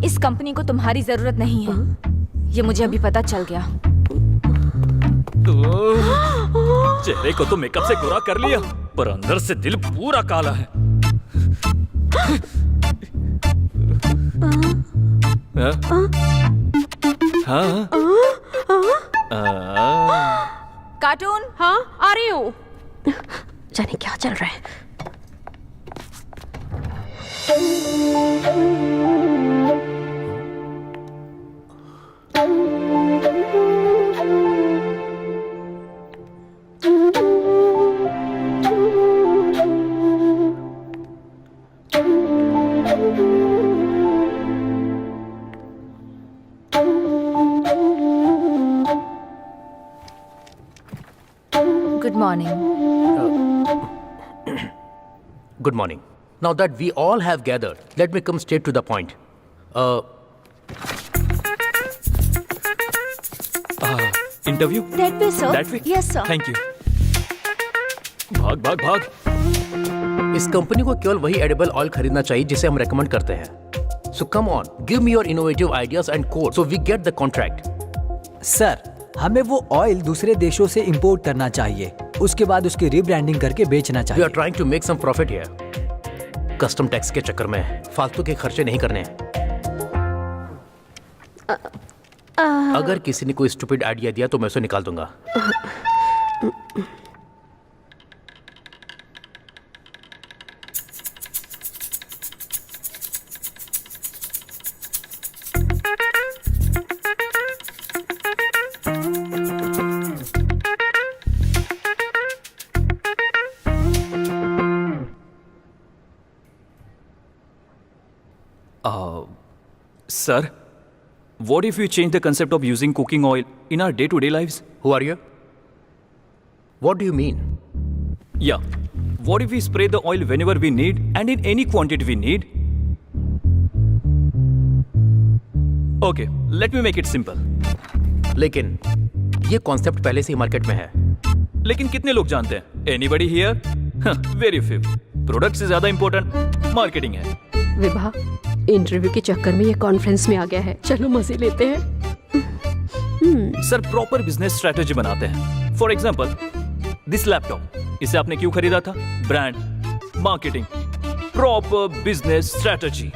इस कंपनी को तुम्हारी जरूरत नहीं है, ये मुझे अभी पता चल गया। चेहरे को तो मेकअप से गोरा कर लिया, पर अंदर से दिल पूरा काला है। हाँ? कार्टून। हाँ आ रही हूँ। जाने क्या चल रहा है। Morning. Good morning. Now that we all have gathered, let me come straight to the point. Interview That way, sir. That way Yes, sir. Thank you. भाग भाग भाग। इस कंपनी को केवल वही एडिबल ऑयल खरीदना चाहिए जिसे हम रेकमेंड करते हैं। So come on, give me your innovative ideas and code so we get the contract. Sir, हमें वो ऑयल दूसरे देशों से इंपोर्ट करना चाहिए, उसके बाद उसकी रीब्रांडिंग करके बेचना We चाहिए। are trying to make some profit here. Custom tax के चक्कर में फालतू के खर्चे नहीं करने हैं। अगर किसी ने कोई स्टूपिड आइडिया दिया तो मैं उसे निकाल दूंगा। Sir, what if we change the concept of using cooking oil in our day-to-day lives? Who are you? What do you mean? Yeah. What if we spray the oil whenever we need and in any quantity we need? Okay, let me make it simple. लेकिन ये concept पहले से ही market में है। लेकिन कितने लोग जानते हैं? Anybody here? Very few. Product से ज्यादा इंपॉर्टेंट मार्केटिंग है। विभा इंटरव्यू के चक्कर में ये कॉन्फ्रेंस में आ गया है, चलो मजे लेते हैं। सर प्रॉपर बिजनेस स्ट्रेटेजी बनाते हैं। फॉर एग्जाम्पल दिस लैपटॉप, इसे आपने क्यों खरीदा था? Brand, marketing, proper business strategy.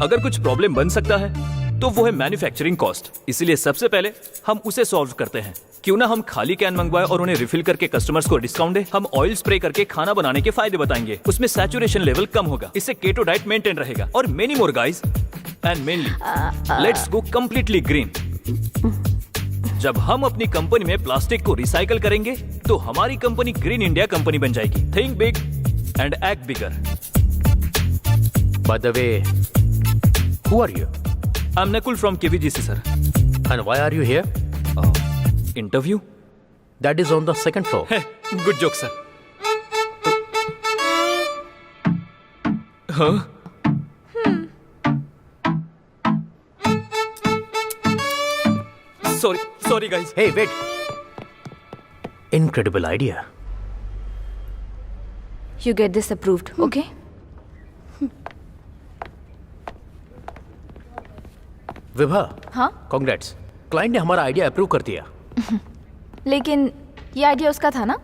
अगर कुछ प्रॉब्लम बन सकता है तो वो है मैन्युफैक्चरिंग कॉस्ट। इसीलिए सबसे पहले हम उसे सॉल्व करते हैं। क्यों ना हम खाली कैन मंगवाए और उन्हें रिफिल करके कस्टमर्स को डिस्काउंट दे। हम ऑयल स्प्रे करके खाना बनाने के फायदे बताएंगे, उसमें सैचुरेशन लेवल कम होगा, इससे केटो डाइट मेंटेन रहेगा और many more guys. And mainly let's go completely green. जब हम अपनी कंपनी में प्लास्टिक को रिसाइकल करेंगे तो हमारी कंपनी ग्रीन इंडिया कंपनी बन जाएगी। Think big and act bigger. By the way, who are you? I am Nakul from KVGC sir. And why are you here? Interview? That is on the second floor. Good joke sir. हाँ? Sorry guys. Hey, wait. Incredible idea. You get this approved, okay? Vibha, हाँ? Congrats. Client ने हमारा idea approve कर दिया। लेकिन ये idea उसका था ना?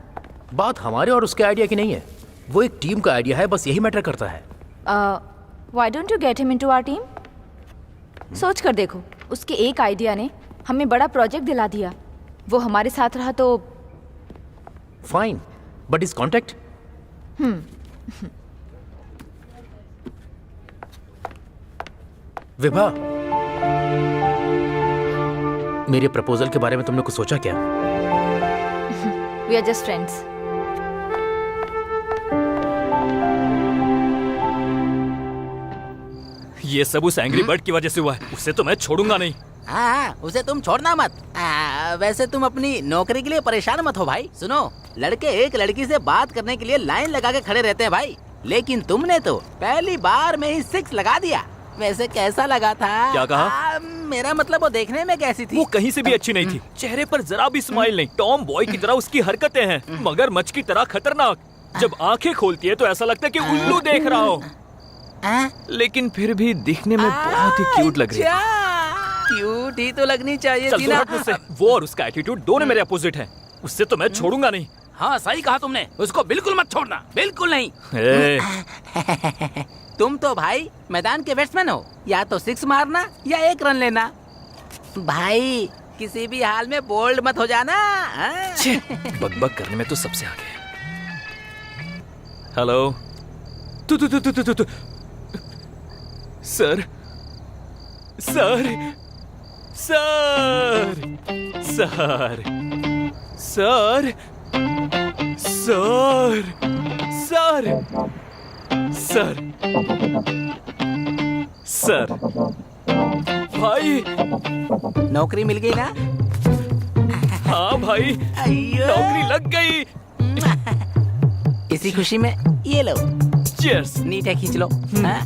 बात हमारे और उसके आइडिया की नहीं है, वो एक टीम का आइडिया है, बस यही मैटर करता है। Why don't you get him into our team? सोच कर देखो, उसके एक आइडिया ने हमें बड़ा प्रोजेक्ट दिला दिया। वो हमारे साथ रहा तो fine, but is contact? Vibha, मेरे प्रपोजल के बारे में तुमने कुछ सोचा क्या? we are just friends. ये सब उस एंग्री बर्ड की वजह से हुआ है, उसे तो मैं छोड़ूंगा नहीं। हाँ, उसे तुम छोड़ना मत। वैसे तुम अपनी नौकरी के लिए परेशान मत हो भाई। सुनो, लड़के एक लड़की से बात करने के लिए लाइन लगा के खड़े रहते हैं भाई, लेकिन तुमने तो पहली बार में ही 6 लगा दिया। वैसे कैसा लगा था? क्या कहा? मेरा मतलब वो देखने में कैसी थी? वो कहीं से भी अच्छी नहीं थी, चेहरे पर जरा भी स्माइल नहीं, टॉम बॉय की तरह उसकी हरकतें हैं, मगरमच्छ की तरह खतरनाक। जब आंखें खोलती है तो ऐसा लगता है कि उल्लू देख रहा हो, लेकिन फिर भी दिखने में बहुत ही क्यूट लग रही है। क्यूट ही तो लगनी चाहिए थी ना। वो और उसका एटीट्यूड दोनों मेरे अपोजिट हैं, उससे तो मैं छोड़ूंगा नहीं। हाँ सही कहा तुमने, उसको बिल्कुल मत छोड़ना, बिल्कुल नहीं। तुम तो भाई मैदान के बैट्समैन हो, या तो 6 मारना या 1 रन लेना। भाई किसी भी हाल में बोल्ड मत हो जाना। बकबक करने में तो सबसे आगे है। हेलो, तू sir sir sir sir sir sir sir sir sir भाई, नौकरी मिल गई ना? हाँ भाई, नौकरी लग गई। इसी खुशी में ये लो Cheers. नीचे खींच लो हाँ?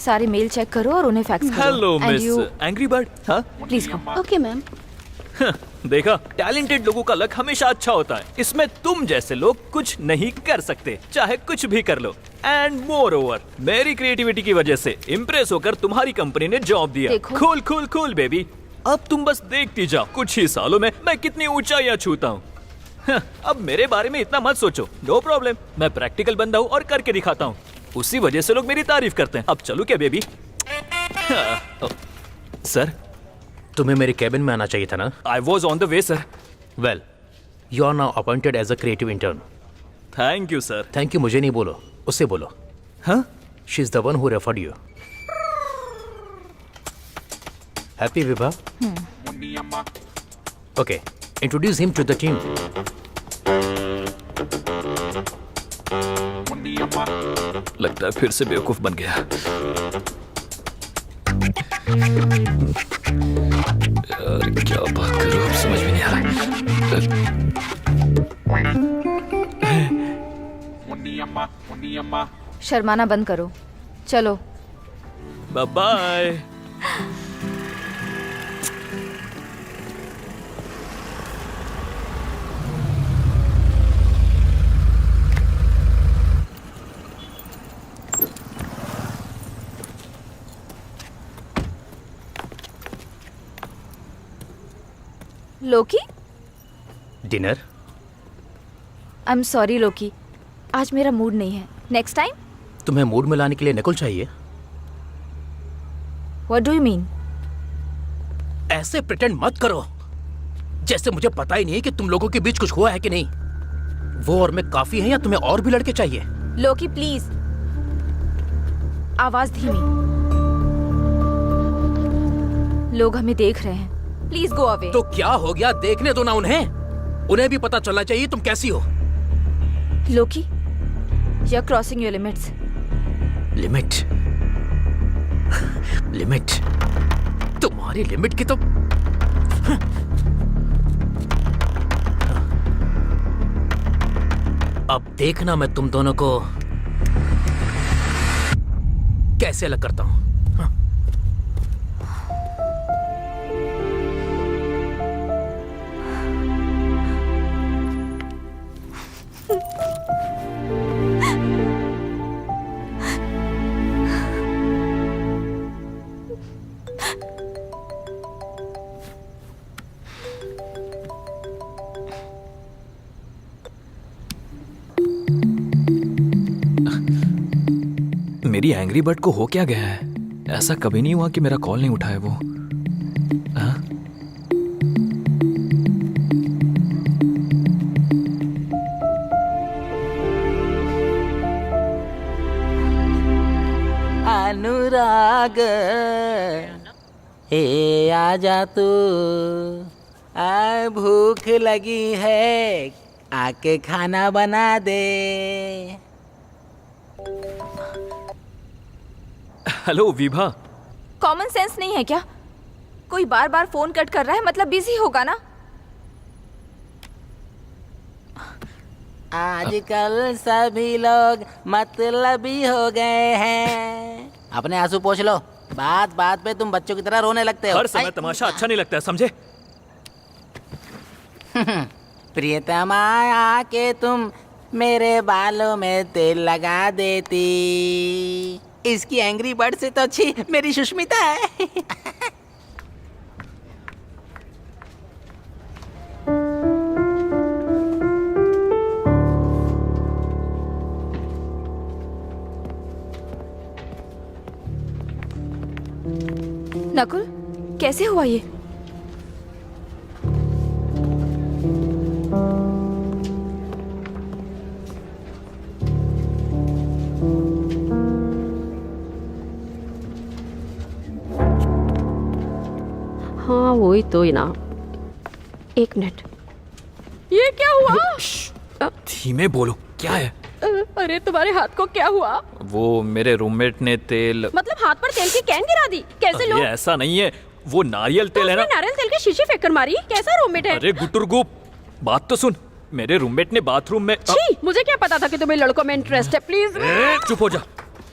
सारे मेल चेक करो और उन्हें फैक्स करो। Hello And miss you- angry bird. हाँ प्लीज गो। Okay ma'am. देखा, टैलेंटेड लोगों का लक हमेशा अच्छा होता है। इसमें तुम जैसे लोग कुछ नहीं कर सकते, चाहे कुछ भी कर लो। एंड मोर ओवर, मेरी क्रिएटिविटी की वजह से इम्प्रेस होकर तुम्हारी कंपनी ने जॉब दिया। देखो। Cool cool cool baby. अब तुम बस देखती जाओ, कुछ ही सालों में मैं कितनी ऊंचाइयां छूता हूँ। अब मेरे बारे में इतना मत सोचो, नो प्रॉब्लम। मैं प्रैक्टिकल बंदा हूँ और करके दिखाता हूँ। उसी वजह से लोग मेरी तारीफ करते हैं। अब चलूं क्या बेबी? सर, तुम्हें मेरे कैबिन में आना चाहिए था ना। I was on the way sir. Well, you are now appointed as a creative intern. Thank you sir. Thank you मुझे नहीं बोलो, उससे बोलो। हाँ? She is the one who referred you. Happy Vibha? Okay, introduce him to the team. लगता है फिर से बेवकूफ बन गया। यार क्या बात करूं, अब समझ में नहीं आ रहा। शर्माना बंद करो, चलो। Bye bye. Loki, dinner? I am sorry Loki, आज मेरा मूड नहीं है। Next time. तुम्हें मूड में लाने के लिए निकुल चाहिए? What do you mean? ऐसे प्रिटेंड मत करो जैसे मुझे पता ही नहीं है कि तुम लोगों के बीच कुछ हुआ है कि नहीं। वो और मैं काफी है या तुम्हें और भी लड़के चाहिए? लोकी प्लीज, आवाज धीमी। लोग हमें देख रहे हैं, प्लीज गो अवे। तो क्या हो गया, देखने दो ना उन्हें भी पता चलना चाहिए तुम कैसी हो। Loki, you are crossing your limits. Limit? Limit? तुम्हारी लिमिट की तो अब देखना मैं तुम दोनों को कैसे अलग करता हूं। मेरी एंग्री बर्ड को हो क्या गया है? ऐसा कभी नहीं हुआ कि मेरा कॉल नहीं उठाया वो। हाँ? अनुराग हे आजा तू, आ भूख लगी है, आके खाना बना दे। हेलो विभा। कॉमन सेंस नहीं है क्या? कोई बार बार फोन कट कर रहा है, मतलब बिजी होगा ना। आजकल सभी लोग मतलबी हो गए हैं। अपने आंसू पोंछ लो, बात बात पे तुम बच्चों की तरह रोने लगते हो। हर समय तमाशा अच्छा नहीं लगता है, समझे? प्रियतमा, आके तुम मेरे बालों में तेल लगा देती। इसकी एंग्री बर्ड से तो अच्छी मेरी सुष्मिता है। नकुल, कैसे हुआ ये? कोई तो इनाम। एक मिनट, ये क्या हुआ? धीमे बोलो, क्या है? अरे तुम्हारे हाथ को क्या हुआ? वो मेरे रूममेट ने तेल। मतलब हाथ पर तेल की कैन गिरा दी? कैसे ये लोग? ऐसा नहीं है, वो नारियल तेल है ना। नारियल तेल की शीशी फेंक कर मारी? कैसा रूममेट है? अरे गुटुरगुप, बात तो सुन। मेरे रूममेट ने बाथरूम में छी, मुझे क्या पता था कि तुम्हें लड़कों में इंटरेस्ट है। प्लीज चुप हो जा।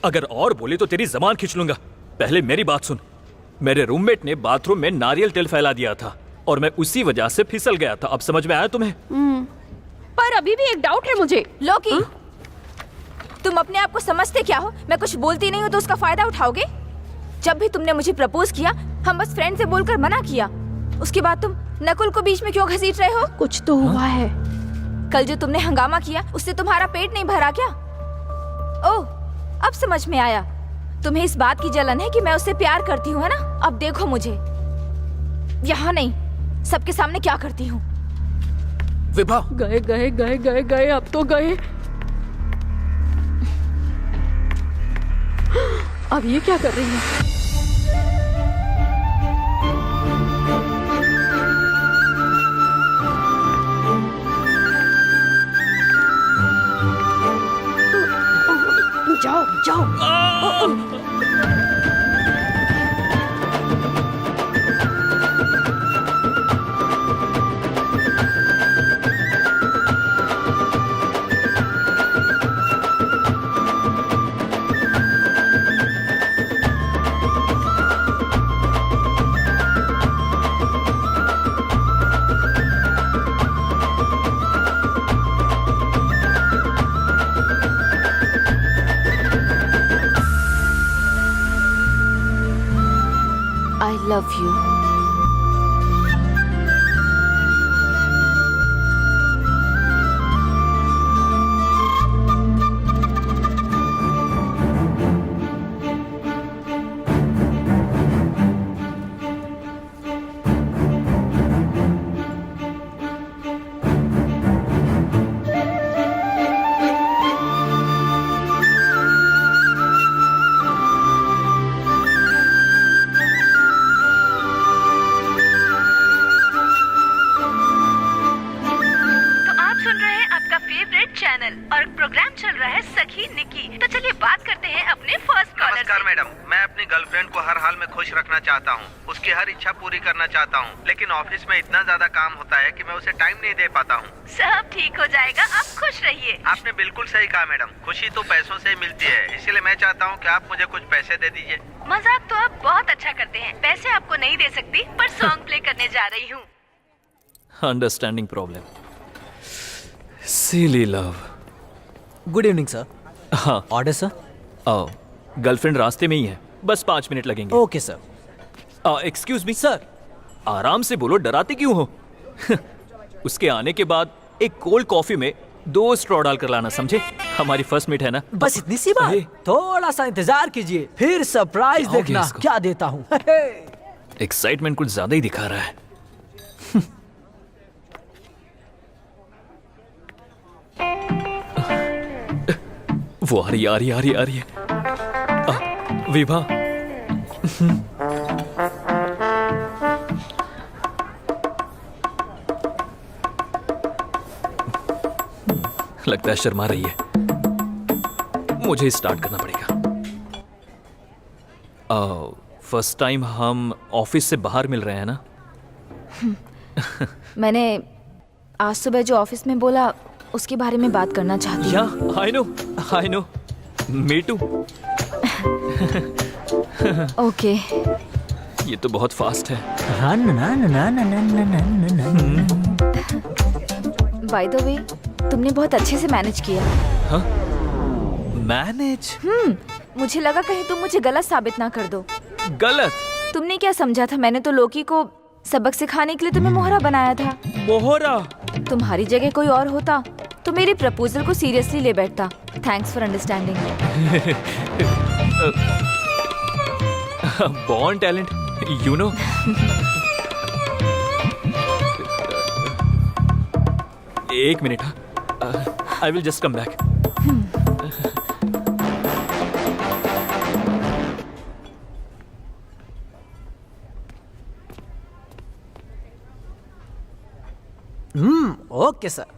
अगर और बोली तो तेरी जबान खींच लूंगा। पहले मेरी बात सुन। मेरे रूममेट ने बाथरूम में नारियल तेल फैला दिया था और मैं उसी वजह से फिसल गया था। अब समझ में आया तुम्हें? पर अभी भी एक डाउट है मुझे। लोकी, तुम अपने आप को समझते क्या हो? मैं कुछ बोलती नहीं हूँ तो उसका फायदा उठाओगे? जब भी तुमने मुझे प्रपोज किया, हम बस फ्रेंड से बोलकर मना किया। उसके बाद तुम नकुल को बीच में क्यों घसीट रहे हो? कुछ तो हुआ है। कल जो तुमने हंगामा किया, उससे तुम्हारा पेट नहीं भरा क्या? ओह, अब समझ में आया। तुम्हें इस बात की जलन है कि मैं उससे प्यार करती हूँ, है ना? अब देखो मुझे, यहाँ नहीं, सबके सामने क्या करती हूँ। विभा, गए गए गए गए गए, अब तो गए। अब ये क्या कर रही है? जाओ जाओ। I love you. और प्रोग्राम चल रहा है सखी निकी। तो चलिए बात करते हैं अपने फर्स्ट कॉलर से। नमस्कार मैडम, मैं अपनी गर्लफ्रेंड को हर हाल में खुश रखना चाहता हूँ, उसकी हर इच्छा पूरी करना चाहता हूँ, लेकिन ऑफिस में इतना ज्यादा काम होता है कि मैं उसे टाइम नहीं दे पाता हूँ। सब ठीक हो जाएगा, आप खुश रहिए। आपने बिल्कुल सही कहा मैडम, खुशी तो पैसों से ही मिलती है, इसीलिए मैं चाहता हूँ कि आप मुझे कुछ पैसे दे दीजिए। मजाक तो आप बहुत अच्छा करते हैं, पैसे आपको नहीं दे सकती पर सॉन्ग प्ले करने जा रही हूँ। अंडरस्टैंडिंग प्रॉब्लम, सिली लव। Good evening sir. हाँ, ऑर्डर सर। आओ, गर्लफ्रेंड रास्ते में ही है, बस 5 मिनट लगेंगे। Okay sir. Excuse me sir. आराम से बोलो, डराते क्यों हो? उसके आने के बाद एक कोल्ड कॉफी में 2 स्ट्रॉ डालकर लाना, समझे? हमारी फर्स्ट मीट है ना। बस इतनी सी बात, थोड़ा सा इंतजार कीजिए, फिर सरप्राइज क्या हो गया देखना इसको? क्या देता हूँ। एक्साइटमेंट कुछ ज्यादा ही दिखा रहा है। वो आ रही है। विभा, लगता है शर्मा रही है, मुझे स्टार्ट करना पड़ेगा। फर्स्ट टाइम हम ऑफिस से बाहर मिल रहे हैं ना? मैंने आज सुबह जो ऑफिस में बोला उसके बारे में बात करना चाहती या हूँ। I know, me too. Okay. ये तो बहुत फास्ट है। बाय द वे, तुमने बहुत अच्छे से मैनेज किया। हाँ? मैनेज? मुझे लगा कहीं तुम मुझे गलत साबित ना कर दो। गलत? तुमने क्या समझा था? मैंने तो लोकी को सबक सिखाने के लिए तुम्हें मोहरा बनाया था। मोहरा? तुम्हारी जगह कोई और होता तो मेरे प्रपोजल को सीरियसली ले बैठता। Thanks for understanding. Born talent, you know. एक minute, I will just come back. Okay sir.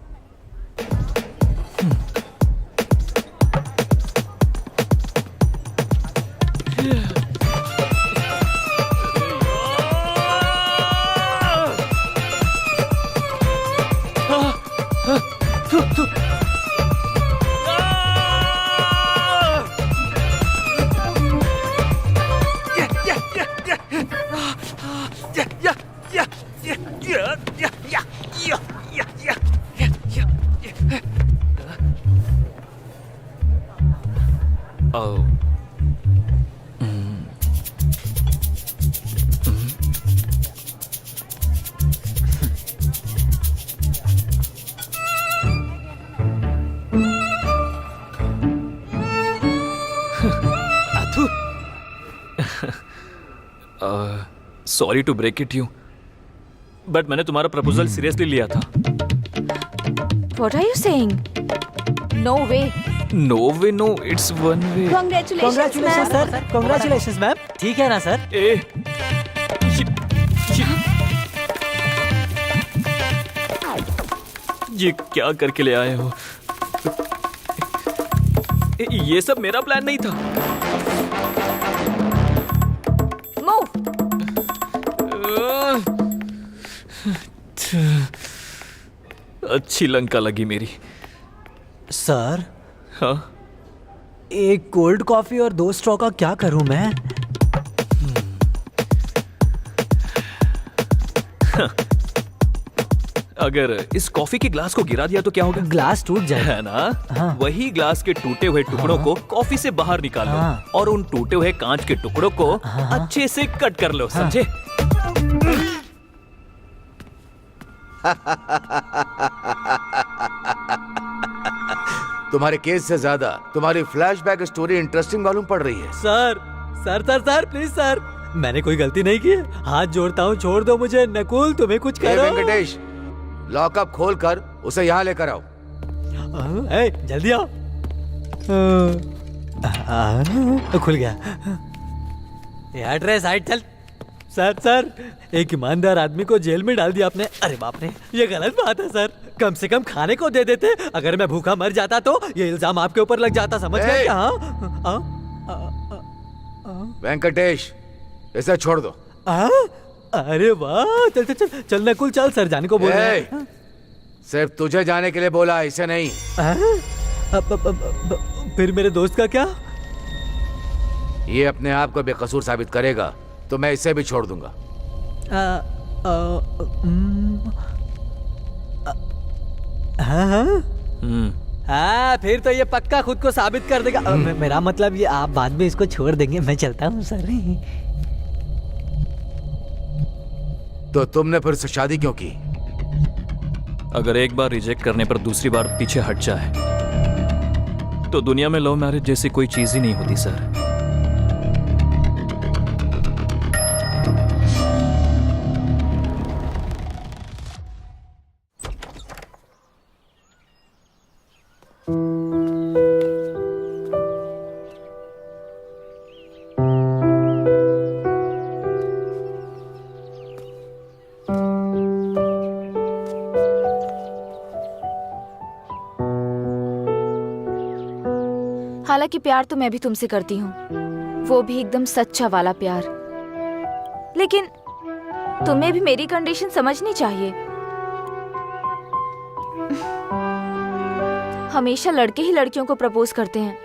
Sorry to break it you, but मैंने तुम्हारा प्रपोजल सीरियसली लिया था। What are you saying? No way. No way no, it's one way. Congratulations, ma'am. Sir, congratulations ma'am. ठीक है ना sir? ये क्या करके ले आए हो? ये सब मेरा प्लान नहीं था। Move. अच्छी लंका लगी मेरी। सर, हाँ, एक कोल्ड कॉफी और 2 स्ट्रॉ का क्या करूं मैं? अगर इस कॉफी के ग्लास को गिरा दिया तो क्या होगा? ग्लास टूट जाएगा। है ना? हाँ। वही ग्लास के टूटे हुए टुकड़ों को कॉफी से बाहर निकालो, हाँ। और उन टूटे हुए कांच के टुकड़ों को अच्छे से कट कर लो, समझे? तुम्हारे केस से ज्यादा तुम्हारी फ्लैशबैक स्टोरी इंटरेस्टिंग मालूम पड़ रही है। Sir, sir sir sir please sir, मैंने कोई गलती नहीं की। हाथ जोड़ता हूँ, छोड़ दो मुझे। नकुल, तुम्हें कुछ करो। वेंकटेश, लॉकअप खोल कर उसे यहाँ लेकर आओ। जल्दी आओ। खुल गया। एड्रेस साइड चल। सर सर, एक ईमानदार आदमी को जेल में डाल दिया आपने। अरे बाप रे, ये गलत बात है सर। कम से कम खाने को दे देते। अगर मैं भूखा मर जाता तो ये इल्जाम आपके ऊपर लग जाता, समझ गए क्या? वेंकटेश, इसे छोड़ दो। अरे वाह, चल चल चल चल नकुल, चल सर जाने को बोल रहे हैं। सिर्फ तुझे जाने के लिए बोला, इसे नहीं। फिर मेरे दोस्त का क्या? ये अपने आप को बेकसूर साबित करेगा तो मैं इसे भी छोड़ दूंगा। हाँ, फिर तो ये पक्का खुद को साबित कर देगा। मेरा मतलब ये, आप बाद में इसको छोड़ देंगे। मैं चलता हूँ सर। तो तुमने फिर से शादी क्यों की? अगर एक बार रिजेक्ट करने पर दूसरी बार पीछे हट जाए तो दुनिया में लव मैरिज जैसी कोई चीज ही नहीं होती सर। हालांकि प्यार तो मैं भी तुमसे करती हूँ, वो भी एकदम सच्चा वाला प्यार। लेकिन तुम्हें भी मेरी कंडीशन समझनी चाहिए। हमेशा लड़के ही लड़कियों को प्रपोज करते हैं।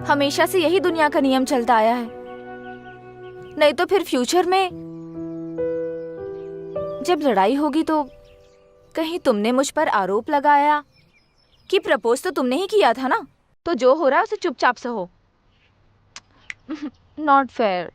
हमेशा से यही दुनिया का नियम चलता आया है। नहीं तो फिर फ्यूचर में जब लड़ाई होगी तो कहीं तुमने मुझ पर आरोप लगाया कि प्रपोज तो तुमने ही किया था ना, तो जो हो रहा है उसे चुपचाप सहो। Not fair.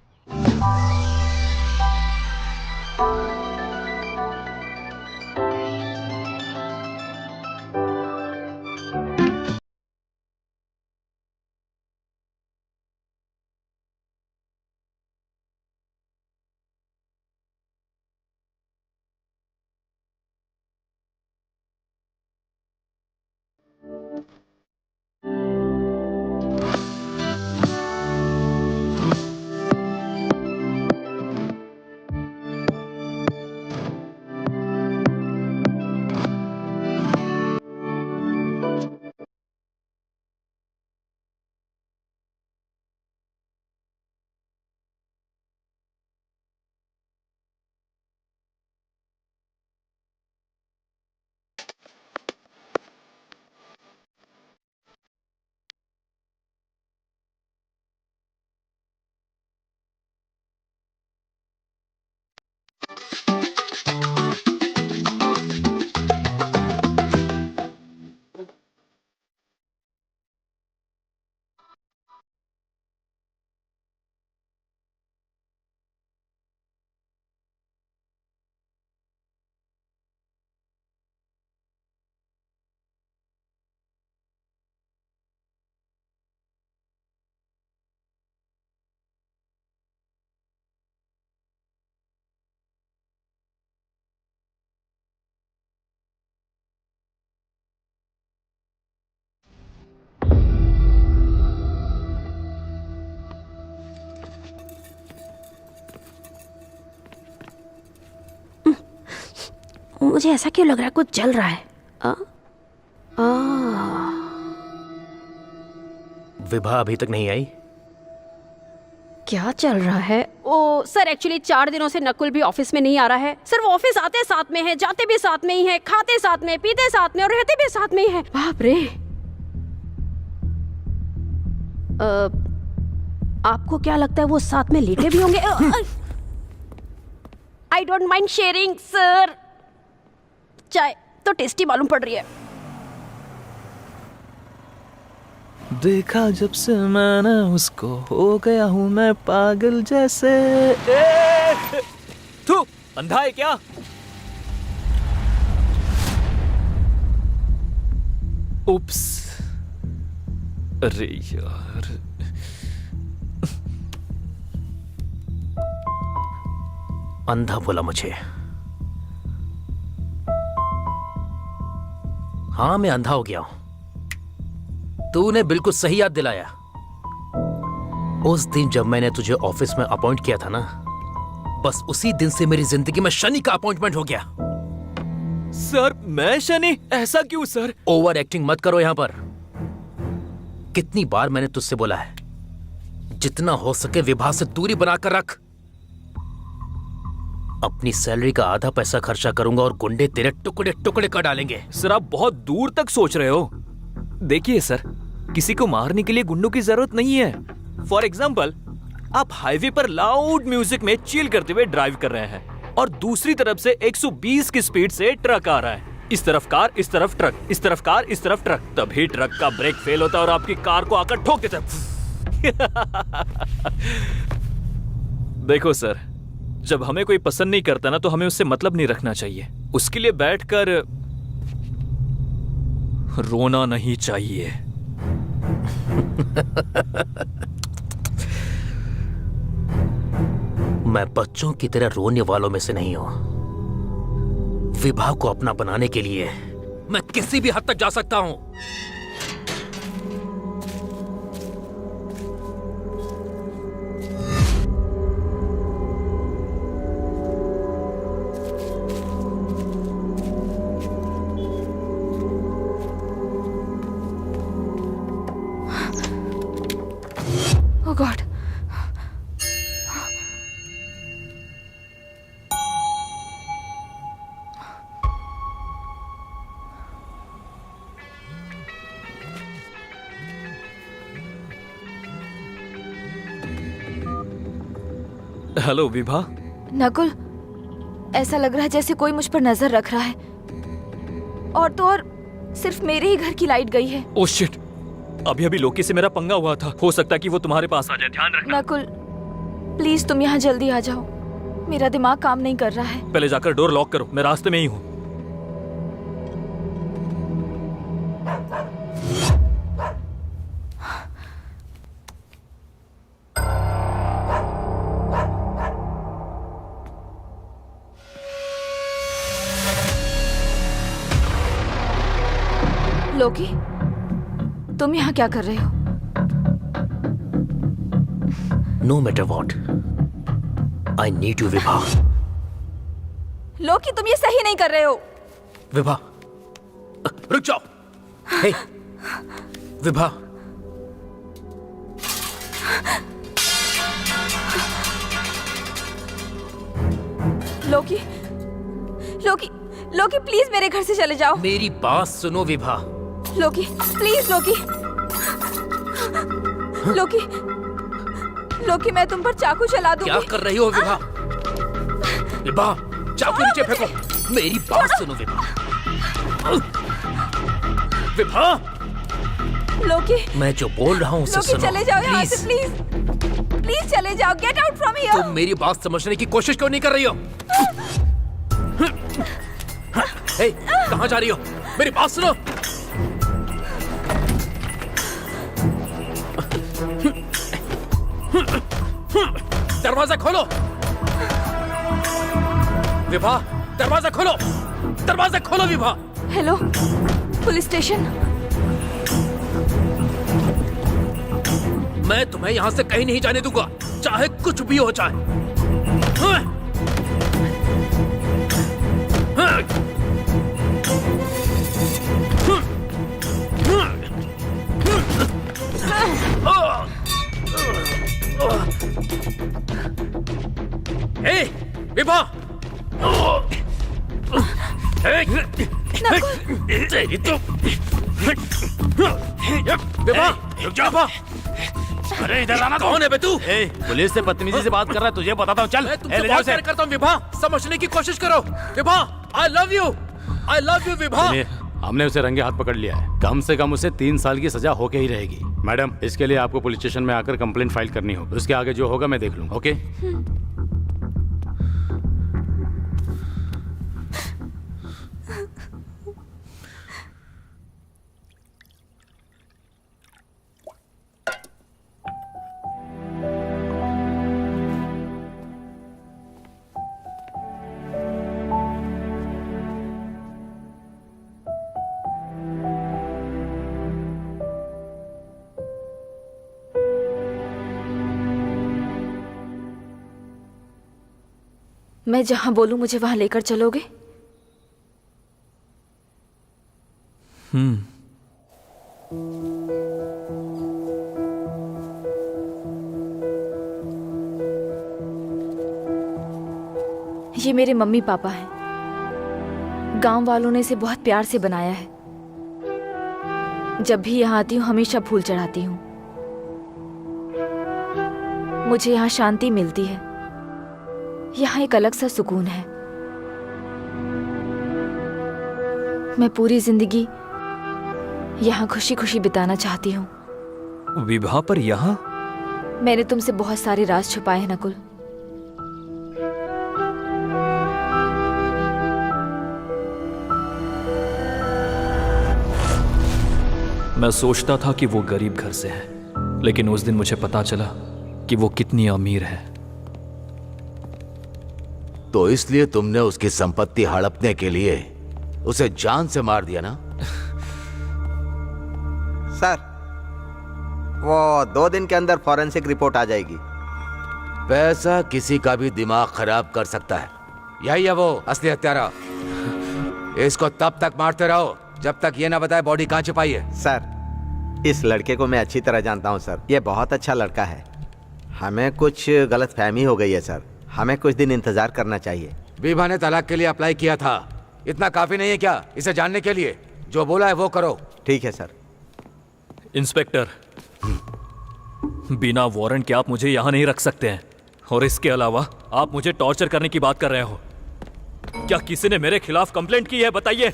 मुझे ऐसा क्यों लग रहा है कुछ जल रहा है? विभा अभी तक नहीं आई? क्या चल रहा है? ओ सर, एक्चुअली 4 दिनों से नकुल भी ऑफिस में नहीं आ रहा है सर। वो ऑफिस आते साथ में है, जाते भी साथ में ही है, खाते साथ में, पीते साथ में और रहते भी साथ में ही है। बाप रे। आपको क्या लगता है वो साथ में लेटे भी होंगे? I don't mind sharing sir. चाय तो टेस्टी मालूम पड़ रही है। देखा जब से मैंने उसको, हो गया हूँ मैं पागल जैसे। तू अंधा है क्या? उप्स, अरे यार। अंधा बोला मुझे? हाँ, मैं अंधा हो गया हूं। तूने बिल्कुल सही याद दिलाया। उस दिन जब मैंने तुझे ऑफिस में अपॉइंट किया था ना, बस उसी दिन से मेरी जिंदगी में शनि का अपॉइंटमेंट हो गया। सर, मैं शनि? ऐसा क्यों सर? ओवर एक्टिंग मत करो यहां पर। कितनी बार मैंने तुझसे बोला है, जितना हो सके विभा से दूरी बनाकर रख। अपनी सैलरी का आधा पैसा खर्चा करूंगा और गुंडे तेरे टुकड़े टुकड़े कर डालेंगे। सर, आप बहुत दूर तक सोच रहे हो। देखिए सर, किसी को मारने के लिए गुंडों की जरूरत नहीं है। फॉर एग्जाम्पल, आप हाईवे पर लाउड म्यूजिक में चिल करते हुए ड्राइव कर रहे हैं और दूसरी तरफ से 120 की स्पीड से ट्रक आ रहा है। इस तरफ कार, इस तरफ ट्रक, इस तरफ कार, इस तरफ ट्रक। तभी ट्रक का ब्रेक फेल होता है और आपकी कार को आकर ठोक देता है। देखो सर, जब हमें कोई पसंद नहीं करता ना, तो हमें उससे मतलब नहीं रखना चाहिए। उसके लिए बैठकर रोना नहीं चाहिए। मैं बच्चों की तरह रोने वालों में से नहीं हूं। विभा को अपना बनाने के लिए मैं किसी भी हद तक जा सकता हूं। Oh God. Hello Vibha. Nakul, ऐसा लग रहा है जैसे कोई मुझ पर नजर रख रहा है। और तो और सिर्फ मेरे ही घर की लाइट गई है। ओह शिट, अभी अभी लोकी से मेरा पंगा हुआ था। हो सकता है कि वो तुम्हारे पास आ जाए, ध्यान रखना। नकुल, प्लीज तुम यहाँ जल्दी आ जाओ। मेरा दिमाग काम नहीं कर रहा है। पहले जाकर डोर लॉक करो, मैं रास्ते में ही हूँ। लोकी, तुम यहाँ क्या कर रहे हो? No matter what, I need you Vibha. लोकी, तुम ये सही नहीं कर रहे हो। विभा, रुक जाओ। हे, विभा। लोकी, लोकी, लोकी, प्लीज मेरे घर से चले जाओ। मेरी बात सुनो विभा। लोकी, प्लीज लोकी। लोकी, लोकी, मैं तुम पर चाकू चला दूंगी। क्या कर रही हो विभा? विभा, चाकू नीचे फेंको। मेरी बात सुनो विभा। विभा, लोकी, मैं जो बोल रहा हूँ उसे लोकी, सुनो। चले जाओ यहाँ से, प्लीज। प्लीज। प्लीज चले जाओ। Get out from here. तुम मेरी बात समझने की कोशिश क्यों नहीं कर रही हो? हे, कहाँ जा रही हो? मेरी बात सुनो। दरवाजा खोलो। विभा, दरवाजा खोलो। दरवाजा खोलो विभा। Hello, police station. मैं तुम्हें यहाँ से कहीं नहीं जाने दूंगा, चाहे कुछ भी हो जाए। नकुल, तेरी तो विभा, रुक जा विभा। अरे इधर आना। कौन है बे तू? पुलिस से बदतमीजी से बात कर रहा है, तुझे बताता हूँ। चल मैं तुमसे बहुत प्यार करता हूँ विभा, समझने की कोशिश करो Vibha. I love you Vibha. हमने उसे रंगे हाथ पकड़ लिया है। कम से कम उसे 3 साल की सजा होके ही रहेगी। मैडम, इसके लिए आपको पुलिस स्टेशन में आकर कंप्लेंट फाइल करनी होगी। उसके आगे जो होगा मैं देख लूंगा। ओके? मैं जहां बोलूं मुझे वहां लेकर चलोगे? ये मेरे मम्मी पापा हैं। गांव वालों ने इसे बहुत प्यार से बनाया है। जब भी यहाँ आती हूँ हमेशा फूल चढ़ाती हूँ। मुझे यहाँ शांति मिलती है। यहाँ एक अलग सा सुकून है। मैं पूरी जिंदगी यहाँ खुशी खुशी बिताना चाहती हूँ। विवाह पर यहाँ? मैंने तुमसे बहुत सारे राज छुपाए हैं नकुल। मैं सोचता था कि वो गरीब घर से है, लेकिन उस दिन मुझे पता चला कि वो कितनी अमीर है। तो इसलिए तुमने उसकी संपत्ति हड़पने के लिए उसे जान से मार दिया ना? सर, वो 2 दिन के अंदर फॉरेंसिक रिपोर्ट आ जाएगी। पैसा किसी का भी दिमाग खराब कर सकता है। यही है वो असली हत्यारा। इसको तब तक मारते रहो जब तक ये ना बताए बॉडी कहाँ छुपाई है। सर, इस लड़के को मैं अच्छी तरह जानता हूँ सर। ये बहुत अच्छा लड़का है। हमें कुछ गलतफहमी हो गई है सर। हमें कुछ दिन इंतजार करना चाहिए। विभा ने तलाक के लिए अप्लाई किया था। इतना काफी नहीं है क्या इसे जानने के लिए? जो बोला है वो करो। ठीक है सर। इंस्पेक्टर, बिना वारंट के आप मुझे यहाँ नहीं रख सकते हैं। और इसके अलावा आप मुझे टॉर्चर करने की बात कर रहे हो। क्या किसी ने मेरे खिलाफ कंप्लेंट की है? बताइए।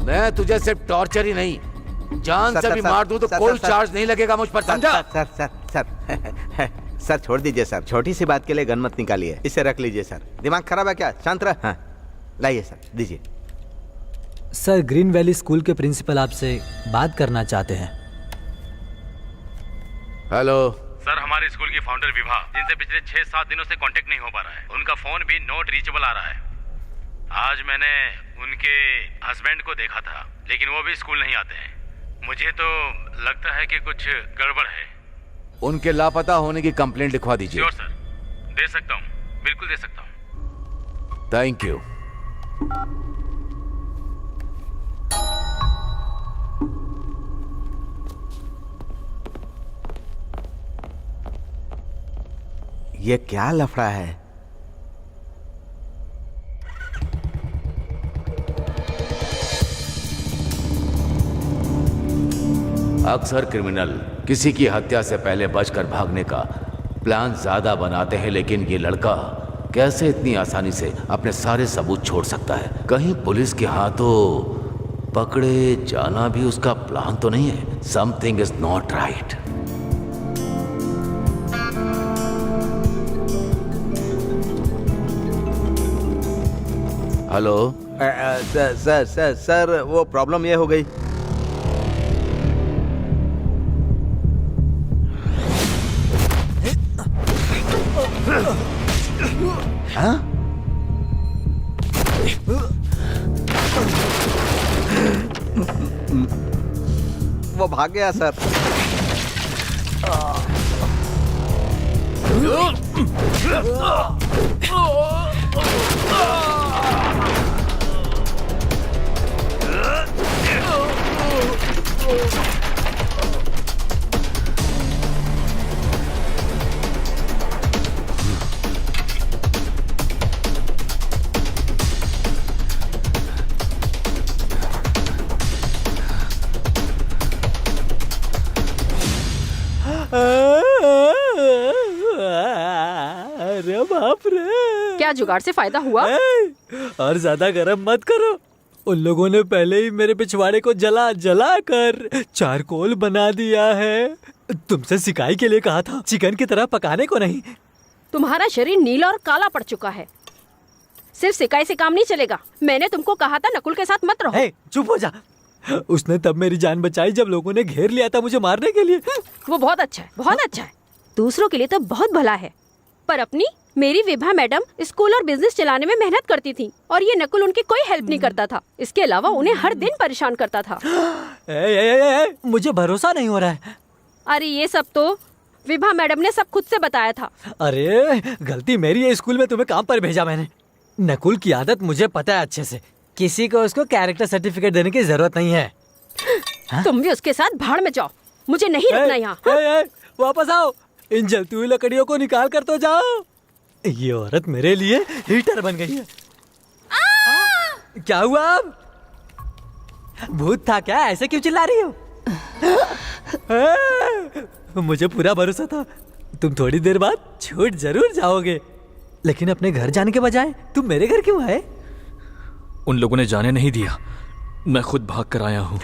मैं तुझे सिर्फ टॉर्चर ही नहीं, जान से भी मार दूं तो कोई चार्ज नहीं लगेगा मुझ पर, समझा? सर सर सर सर छोड़ दीजिए सर। छोटी सी बात के लिए गन मत निकालिए। इसे रख लीजिए सर। दिमाग खराब है क्या? शांत रह। हाँ, लाइए सर, दीजिए। सर, ग्रीन वैली स्कूल के प्रिंसिपल आपसे बात करना चाहते हैं। हेलो सर, हमारे स्कूल की फाउंडर विभा, जिनसे पिछले 6-7 दिनों से कांटेक्ट नहीं हो पा रहा है, उनका फोन भी नॉट रीचेबल आ रहा है। आज मैंने उनके हस्बैंड को देखा था, लेकिन वो भी स्कूल नहीं आते हैं। मुझे तो लगता है कि कुछ गड़बड़ है। उनके लापता होने की कंप्लेंट लिखवा दीजिए। श्योर सर, दे सकता हूँ, बिल्कुल दे सकता हूँ। Thank you. ये क्या लफड़ा है? अक्सर क्रिमिनल किसी की हत्या से पहले बचकर भागने का प्लान ज्यादा बनाते हैं, लेकिन ये लड़का कैसे इतनी आसानी से अपने सारे सबूत छोड़ सकता है? कहीं पुलिस के हाथों पकड़े जाना भी उसका प्लान तो नहीं है? Something is not right. Hello sir sir sir, वो प्रॉब्लम ये हो गई। हाँ? वो भाग गया सर। क्या जुगाड़ से फायदा हुआ? और ज्यादा गरम मत करो। उन लोगों ने पहले ही मेरे पिछवाड़े को जला जला कर चारकोल बना दिया है। तुमसे सिकाई के लिए कहा था, चिकन की तरह पकाने को नहीं। तुम्हारा शरीर नीला और काला पड़ चुका है। सिर्फ सिकाई से काम नहीं चलेगा। मैंने तुमको कहा था नकुल के साथ मत रहो। हे, चुप हो जा। उसने तब मेरी जान बचाई जब लोगों ने घेर लिया था मुझे मारने के लिए। वो बहुत अच्छा है, बहुत अच्छा है। दूसरों के लिए तो बहुत भला है, पर अपनी मेरी विभा मैडम स्कूल और बिजनेस चलाने में मेहनत करती थी और ये नकुल उनकी कोई हेल्प नहीं करता था। इसके अलावा उन्हें हर दिन परेशान करता था। मुझे भरोसा नहीं हो रहा है। अरे ये सब तो विभा मैडम ने सब खुद से बताया था। अरे गलती मेरी है, स्कूल में तुम्हें काम पर भेजा मैंने। नकुल की आदत मुझे पता है अच्छे से। किसी को उसको कैरेक्टर सर्टिफिकेट देने की जरूरत नहीं है। तुम भी उसके साथ भाड़ में जाओ, मुझे नहीं रुकना यहाँ। वापस आओ, इन जलती हुई लकड़ियों को निकाल कर तो जाओ। ये औरत मेरे लिए हीटर बन गई है। क्या हुआ अब? भूत था क्या? ऐसे क्यों चिल्ला रही हो? मुझे पूरा भरोसा था तुम थोड़ी देर बाद छूट जरूर जाओगे, लेकिन अपने घर जाने के बजाय तुम मेरे घर क्यों आए? उन लोगों ने जाने नहीं दिया, मैं खुद भाग कर आया हूँ।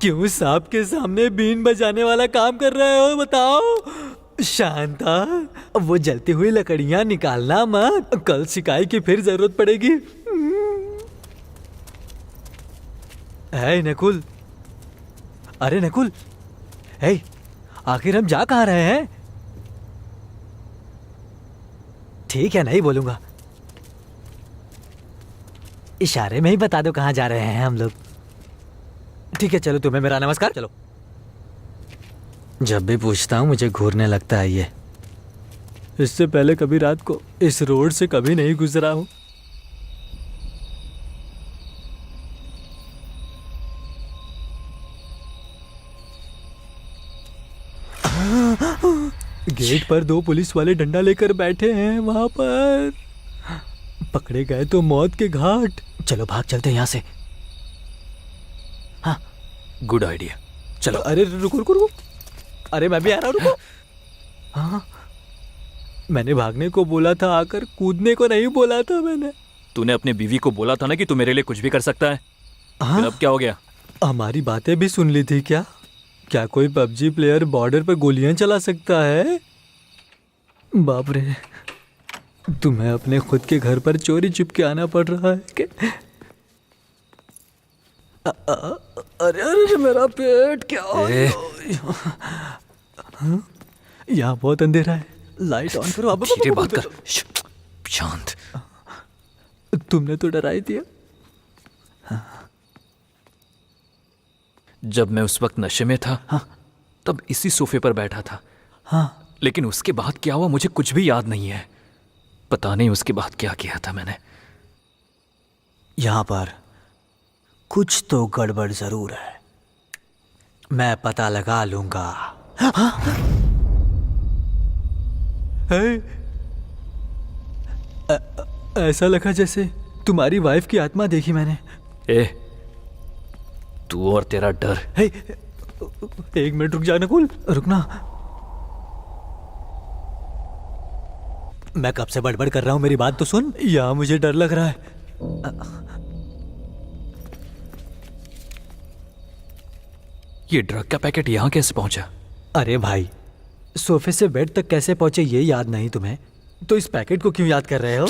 क्यों सांप के सामने बीन बजाने वाला काम कर रहे हो बताओ? शांता, वो जलती हुई लकड़ियां निकालना मत, कल सिकाई की फिर जरूरत पड़ेगी। है नकुल, अरे नकुल, हे, आखिर हम जा कहाँ रहे हैं? ठीक है, नहीं बोलूंगा। इशारे में ही बता दो कहाँ जा रहे हैं हम लोग। ठीक है, चलो, तुम्हें मेरा नमस्कार। चलो। जब भी पूछता हूँ मुझे घूरने लगता है ये। इससे पहले कभी रात को इस रोड से कभी नहीं गुजरा हूँ। गेट पर 2 पुलिस वाले डंडा लेकर बैठे हैं। वहां पर पकड़े गए तो मौत के घाट। चलो भाग चलते हैं यहाँ से। हाँ, गुड आइडिया, चलो। अरे रुको रुको रुको, अरे मैं भी आ रहा हूँ, रुको। हाँ, मैंने भागने को बोला था, आकर कूदने को नहीं बोला था मैंने। तूने अपने बीवी को बोला था ना कि तू मेरे लिए कुछ भी कर सकता है। हाँ? फिर अब क्या हो गया? हमारी बातें भी सुन ली थी क्या? क्या कोई पबजी प्लेयर बॉर्डर पर गोलियां चला सकता है? बाप रे, तुम्हें अपने खुद के घर पर चोरी छुप के आना पड़ रहा है क्या? अरे अरे मेरा पेट क्या हो? यहाँ बहुत अंधेरा है, लाइट ऑन करो। अब धीरे बात कर, शांत। तुमने तो डरा ही दिया। जब मैं उस वक्त नशे में था, हाँ, तब इसी सोफे पर बैठा था। हाँ, लेकिन उसके बाद क्या हुआ मुझे कुछ भी याद नहीं है। पता नहीं उसके बाद क्या किया था मैंने। यहाँ पर कुछ तो गड़बड़ जरूर है, मैं पता लगा लूंगा। हाँ? ऐसा लगा जैसे तुम्हारी वाइफ की आत्मा देखी मैंने। तू और तेरा डर। एक मिनट रुक जा नकुल, रुकना। मैं कब से बड़बड़ कर रहा हूं, मेरी बात तो सुन। यहाँ मुझे डर लग रहा है। ये ड्रग का पैकेट यहाँ कैसे पहुंचा? अरे भाई, सोफे से बेड तक कैसे पहुंचे ये याद नहीं तुम्हें, तो इस पैकेट को क्यों याद कर रहे हो?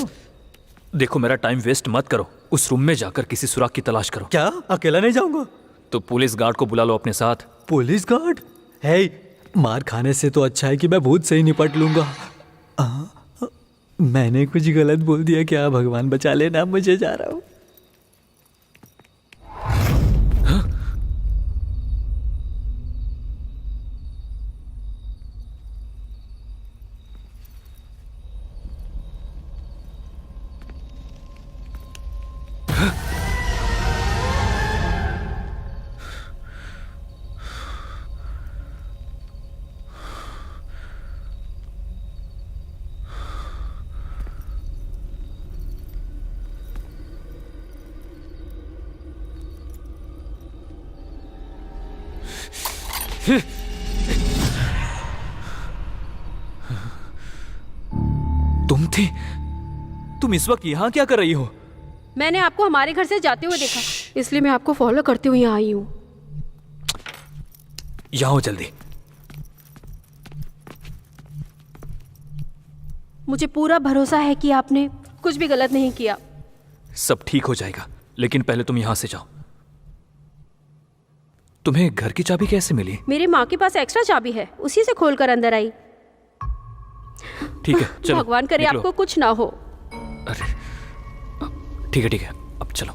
देखो, मेरा टाइम वेस्ट मत करो। उस रूम में जाकर किसी सुराग की तलाश करो। क्या अकेला नहीं जाऊंगा? तो पुलिस गार्ड को बुला लो अपने साथ। Police guard? मार खाने से तो अच्छा है कि मैं भूत से ही निपट लूंगा। मैंने कुछ गलत बोल दिया क्या? भगवान बचा लेना, मुझे जा रहा हूं। तुम रिद्धि, तुम इस वक्त यहाँ क्या कर रही हो? मैंने आपको हमारे घर से जाते हुए देखा, इसलिए मैं आपको फॉलो करते हुए यहाँ आई हूँ। यहाँ हो जल्दी। मुझे पूरा भरोसा है कि आपने कुछ भी गलत नहीं किया। सब ठीक हो जाएगा, लेकिन पहले तुम यहाँ से जाओ। तुम्हें घर की चाबी कैसे मिली? मेरी माँ के पास एक्स्ट्रा चाबी है, उसी से खोलकर अंदर आई। ठीक है, चलो। भगवान करे निकलो। आपको कुछ ना हो। अरे ठीक है, अब चलो।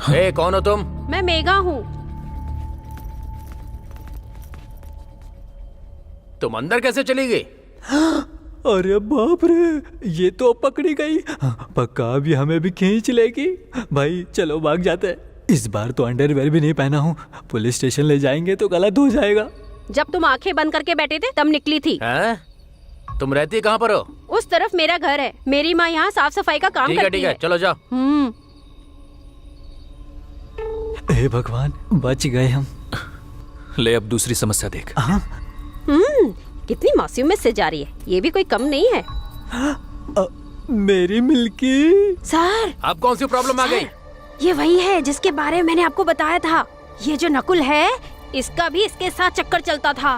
ए, कौन हो तुम? मैं मेघा हूँ। तुम अंदर कैसे चली गई? अरे बाप रे, ये तो पकड़ी गई। पक्का अभी हमें भी खींच लेगी। भाई चलो भाग जाते हैं। इस बार तो अंडरवेयर भी नहीं पहना हूँ, पुलिस स्टेशन ले जाएंगे तो गलत हो जाएगा। जब तुम आंखें बंद करके बैठे थे तब निकली थी। हैं? तुम रहती कहाँ पर हो? उस तरफ मेरा घर है, मेरी माँ यहाँ साफ सफाई का काम करती ठीक है, चलो जाओ। हे भगवान, बच गए हम। ले अब दूसरी समस्या देख। कितनी मासूमियत से जा रही है, ये भी कोई कम नहीं है। मेरी मिल्की। सर, अब कौन सी प्रॉब्लम आ गई? ये वही है जिसके बारे में मैंने आपको बताया था। ये जो नकुल है, इसका भी इसके साथ चक्कर चलता था।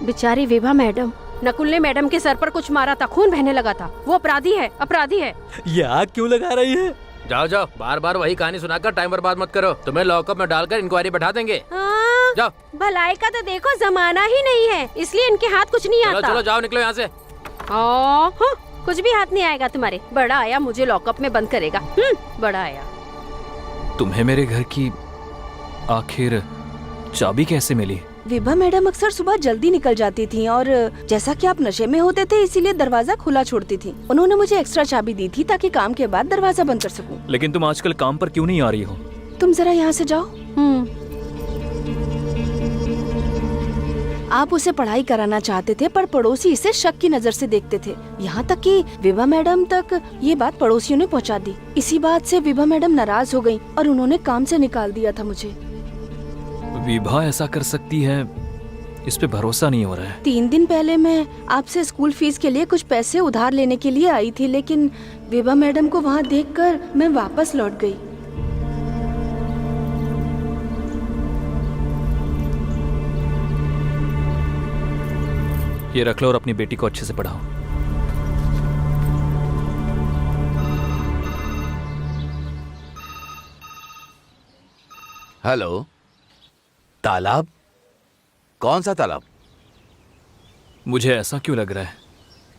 बेचारी विभा मैडम, नकुल ने मैडम के सर पर कुछ मारा था, खून बहने लगा था। वो अपराधी है, अपराधी है। ये आग क्यों लगा रही है? जाओ जाओ, बार बार वही कहानी सुनाकर टाइम बर्बाद मत करो। तुम्हें लॉकअप में डालकर इंक्वायरी बैठा देंगे। जाओ। भलाई का तो देखो जमाना ही नहीं है, इसलिए इनके हाथ कुछ नहीं चलो आता। चलो जाओ, निकलो यहाँ से। कुछ भी हाथ नहीं आएगा तुम्हारे। बड़ा आया मुझे लॉकअप में बंद करेगा। बड़ा आया। तुम्हें मेरे घर की आखिर चाबी कैसे मिली? विभा मैडम अक्सर सुबह जल्दी निकल जाती थी और जैसा कि आप नशे में होते थे इसीलिए दरवाजा खुला छोड़ती थी। उन्होंने मुझे एक्स्ट्रा चाबी दी थी ताकि काम के बाद दरवाजा बंद कर सकूं। लेकिन तुम आजकल काम पर क्यों नहीं आ रही हो? तुम जरा यहाँ से जाओ। आप उसे पढ़ाई कराना चाहते थे पर पड़ोसी इसे शक की नजर से देखते थे। यहाँ तक कि विभा मैडम तक ये बात पड़ोसियों ने पहुँचा दी। इसी बात से विभा मैडम नाराज हो गयी और उन्होंने काम से निकाल दिया था मुझे। विभा ऐसा कर सकती है, इस पे भरोसा नहीं हो रहा है। 3 दिन पहले मैं आपसे स्कूल फीस के लिए कुछ पैसे उधार लेने के लिए आई थी, लेकिन विभा मैडम को वहाँ देखकर मैं वापस लौट गई। ये रख लो और अपनी बेटी को अच्छे से पढ़ाओ। हेलो, तालाब? कौन सा तालाब? मुझे ऐसा क्यों लग रहा है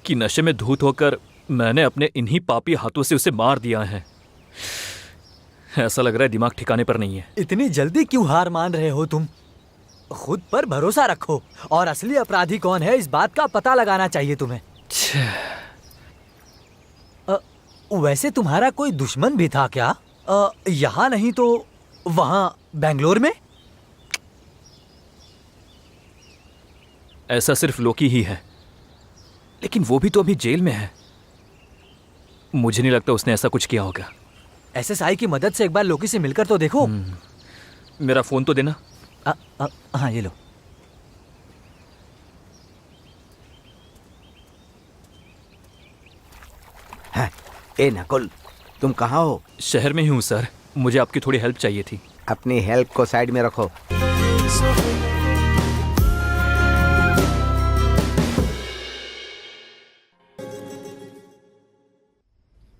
कि नशे में धूत होकर मैंने अपने इन्हीं पापी हाथों से उसे मार दिया है। ऐसा लग रहा है दिमाग ठिकाने पर नहीं है। इतनी जल्दी क्यों हार मान रहे हो तुम? खुद पर भरोसा रखो और असली अपराधी कौन है इस बात का पता लगाना चाहिए तुम्हें। वैसे तुम्हारा कोई दुश्मन भी था क्या? यहाँ नहीं तो वहाँ बेंगलोर में? ऐसा सिर्फ लोकी ही है, लेकिन वो भी तो अभी जेल में है। मुझे नहीं लगता उसने ऐसा कुछ किया होगा। एसएसआई की मदद से एक बार लोकी से मिलकर तो देखो। मेरा फोन तो देना। हाँ, ये लो। हाँ, ए नकुल, तुम कहाँ हो? शहर में ही हूँ सर, मुझे आपकी थोड़ी हेल्प चाहिए थी। अपनी हेल्प को साइड में रखो।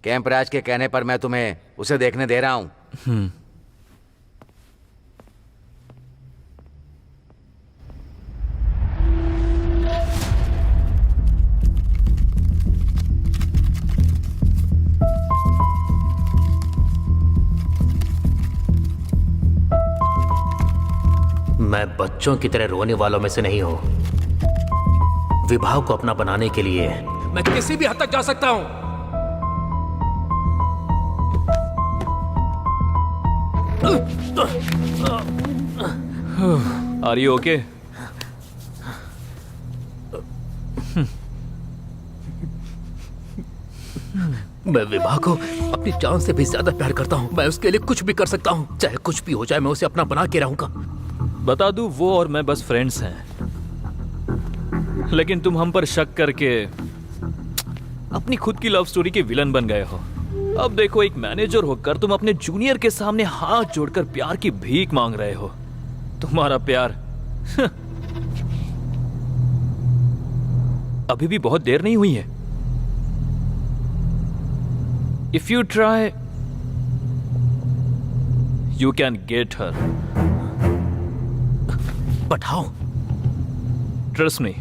कैंपराज के कहने पर मैं तुम्हें उसे देखने दे रहा हूं। मैं बच्चों की तरह रोने वालों में से नहीं हूं। विभा को अपना बनाने के लिए मैं किसी भी हद तक जा सकता हूं। Are you okay? मैं विभा को अपनी जान से भी ज्यादा प्यार करता हूँ। मैं उसके लिए कुछ भी कर सकता हूँ, चाहे कुछ भी हो जाए, मैं उसे अपना बना के रहूंगा। बता दूं, वो और मैं बस फ्रेंड्स हैं, लेकिन तुम हम पर शक करके अपनी खुद की लव स्टोरी के विलन बन गए हो। अब देखो, एक मैनेजर होकर तुम अपने जूनियर के सामने हाथ जोड़कर प्यार की भीख मांग रहे हो। तुम्हारा प्यार अभी भी बहुत देर नहीं हुई है। If you try, you can get her. But how? Trust me.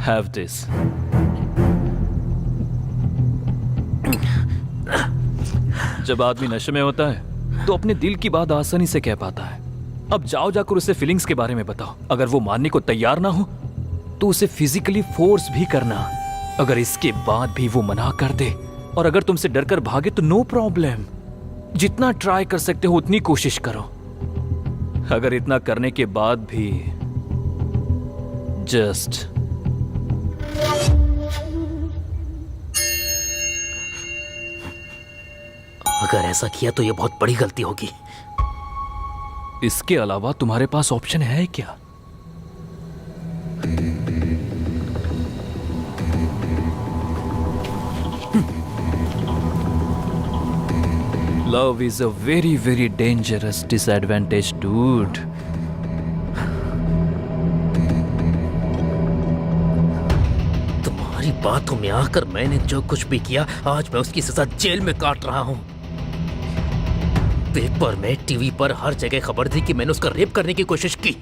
Have this. जब आदमी नशे में होता है तो अपने दिल की बात आसानी से कह पाता है। अब जाओ जाकर उसे फीलिंग्स के बारे में बताओ। अगर वो मानने को तैयार ना हो तो उसे फिजिकली फोर्स भी करना। अगर इसके बाद भी वो मना कर दे और अगर तुमसे डरकर भागे तो नो प्रॉब्लम, जितना ट्राई कर सकते हो उतनी कोशिश करो। अगर इतना करने के बाद भी जस्ट अगर ऐसा किया तो यह बहुत बड़ी गलती होगी। इसके अलावा तुम्हारे पास ऑप्शन है क्या? Love is a very, very dangerous disadvantage, dude. तुम्हारी बातों में आकर मैंने जो कुछ भी किया, आज मैं उसकी सजा जेल में काट रहा हूं। पेपर में, टीवी पर हर जगह खबर थी कि मैंने उसका रेप करने की कोशिश की।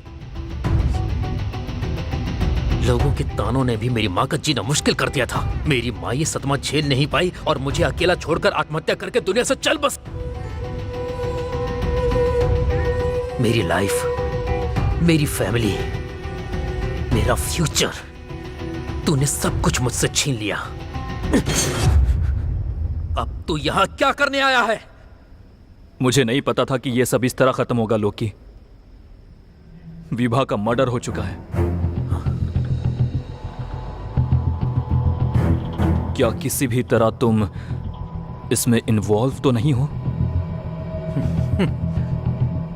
लोगों के तानों ने भी मेरी माँ का जीना मुश्किल कर दिया था। मेरी माँ ये सदमा झेल नहीं पाई और मुझे अकेला छोड़कर आत्महत्या करके दुनिया से चल बस। मेरी लाइफ, मेरी फैमिली, मेरा फ्यूचर, तूने सब कुछ मुझसे छीन लिया। अब तू यहाँ क्या करने आया है? मुझे नहीं पता था कि यह सब इस तरह खत्म होगा लोकी। विभा का मर्डर हो चुका है। क्या किसी भी तरह तुम इसमें इन्वॉल्व तो नहीं हो?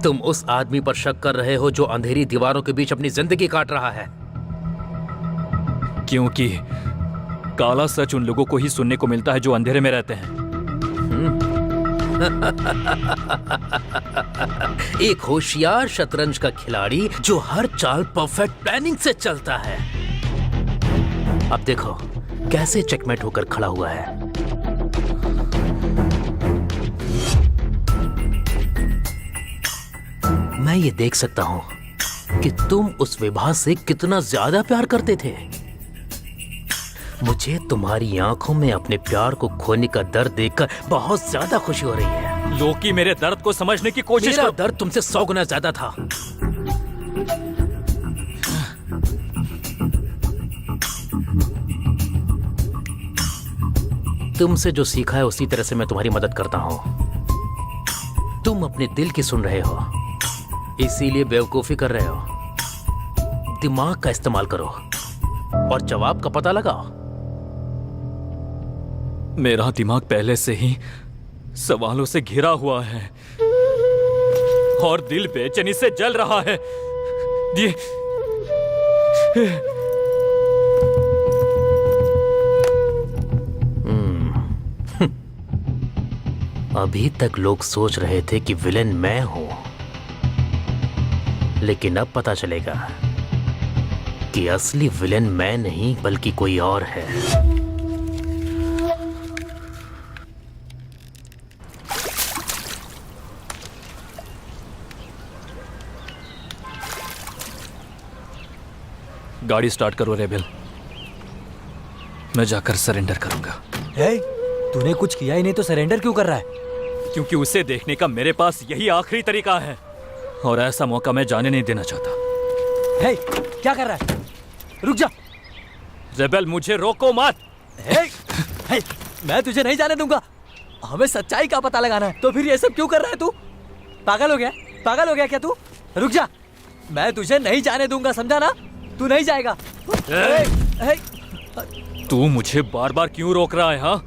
तुम उस आदमी पर शक कर रहे हो जो अंधेरी दीवारों के बीच अपनी जिंदगी काट रहा है। क्योंकि काला सच उन लोगों को ही सुनने को मिलता है जो अंधेरे में रहते हैं। एक होशियार शतरंज का खिलाड़ी जो हर चाल परफेक्ट प्लानिंग से चलता है। अब देखो कैसे चेकमेट होकर खड़ा हुआ है। मैं ये देख सकता हूं कि तुम उस विभा से कितना ज्यादा प्यार करते थे। मुझे तुम्हारी आंखों में अपने प्यार को खोने का दर्द देखकर बहुत ज्यादा खुशी हो रही है। लोकी, मेरे दर्द को समझने की कोशिश मेरा कर। दर्द तुमसे 100 गुना ज्यादा था। तुमसे जो सीखा है उसी तरह से मैं तुम्हारी मदद करता हूं। तुम अपने दिल की सुन रहे हो, इसीलिए बेवकूफी कर रहे हो। दिमाग का इस्तेमाल करो और जवाब का पता लगाओ। मेरा दिमाग पहले से ही सवालों से घिरा हुआ है और दिल बेचैनी से जल रहा है। अभी तक लोग सोच रहे थे कि विलेन मैं हूं, लेकिन अब पता चलेगा कि असली विलेन मैं नहीं बल्कि कोई और है। गाड़ी स्टार्ट करो रेबेल, मैं जाकर सरेंडर करूंगा। तूने कुछ किया ही नहीं तो सरेंडर क्यों कर रहा है? क्योंकि उसे देखने का मेरे पास यही आखिरी तरीका है और ऐसा मौका मैं जाने नहीं देना चाहता। क्या कर रहा है? रुक जा। रेबेल, मुझे रोको मत। मैं तुझे नहीं जाने दूंगा। हमें सच्चाई का पता लगाना है। तो फिर ये सब क्यों कर रहा है तू? पागल हो गया? पागल हो गया क्या तू? रुक जा, मैं तुझे नहीं जाने दूंगा, समझा ना? तू नहीं जाएगा। तू मुझे बार बार क्यों रोक रहा है? हाँ,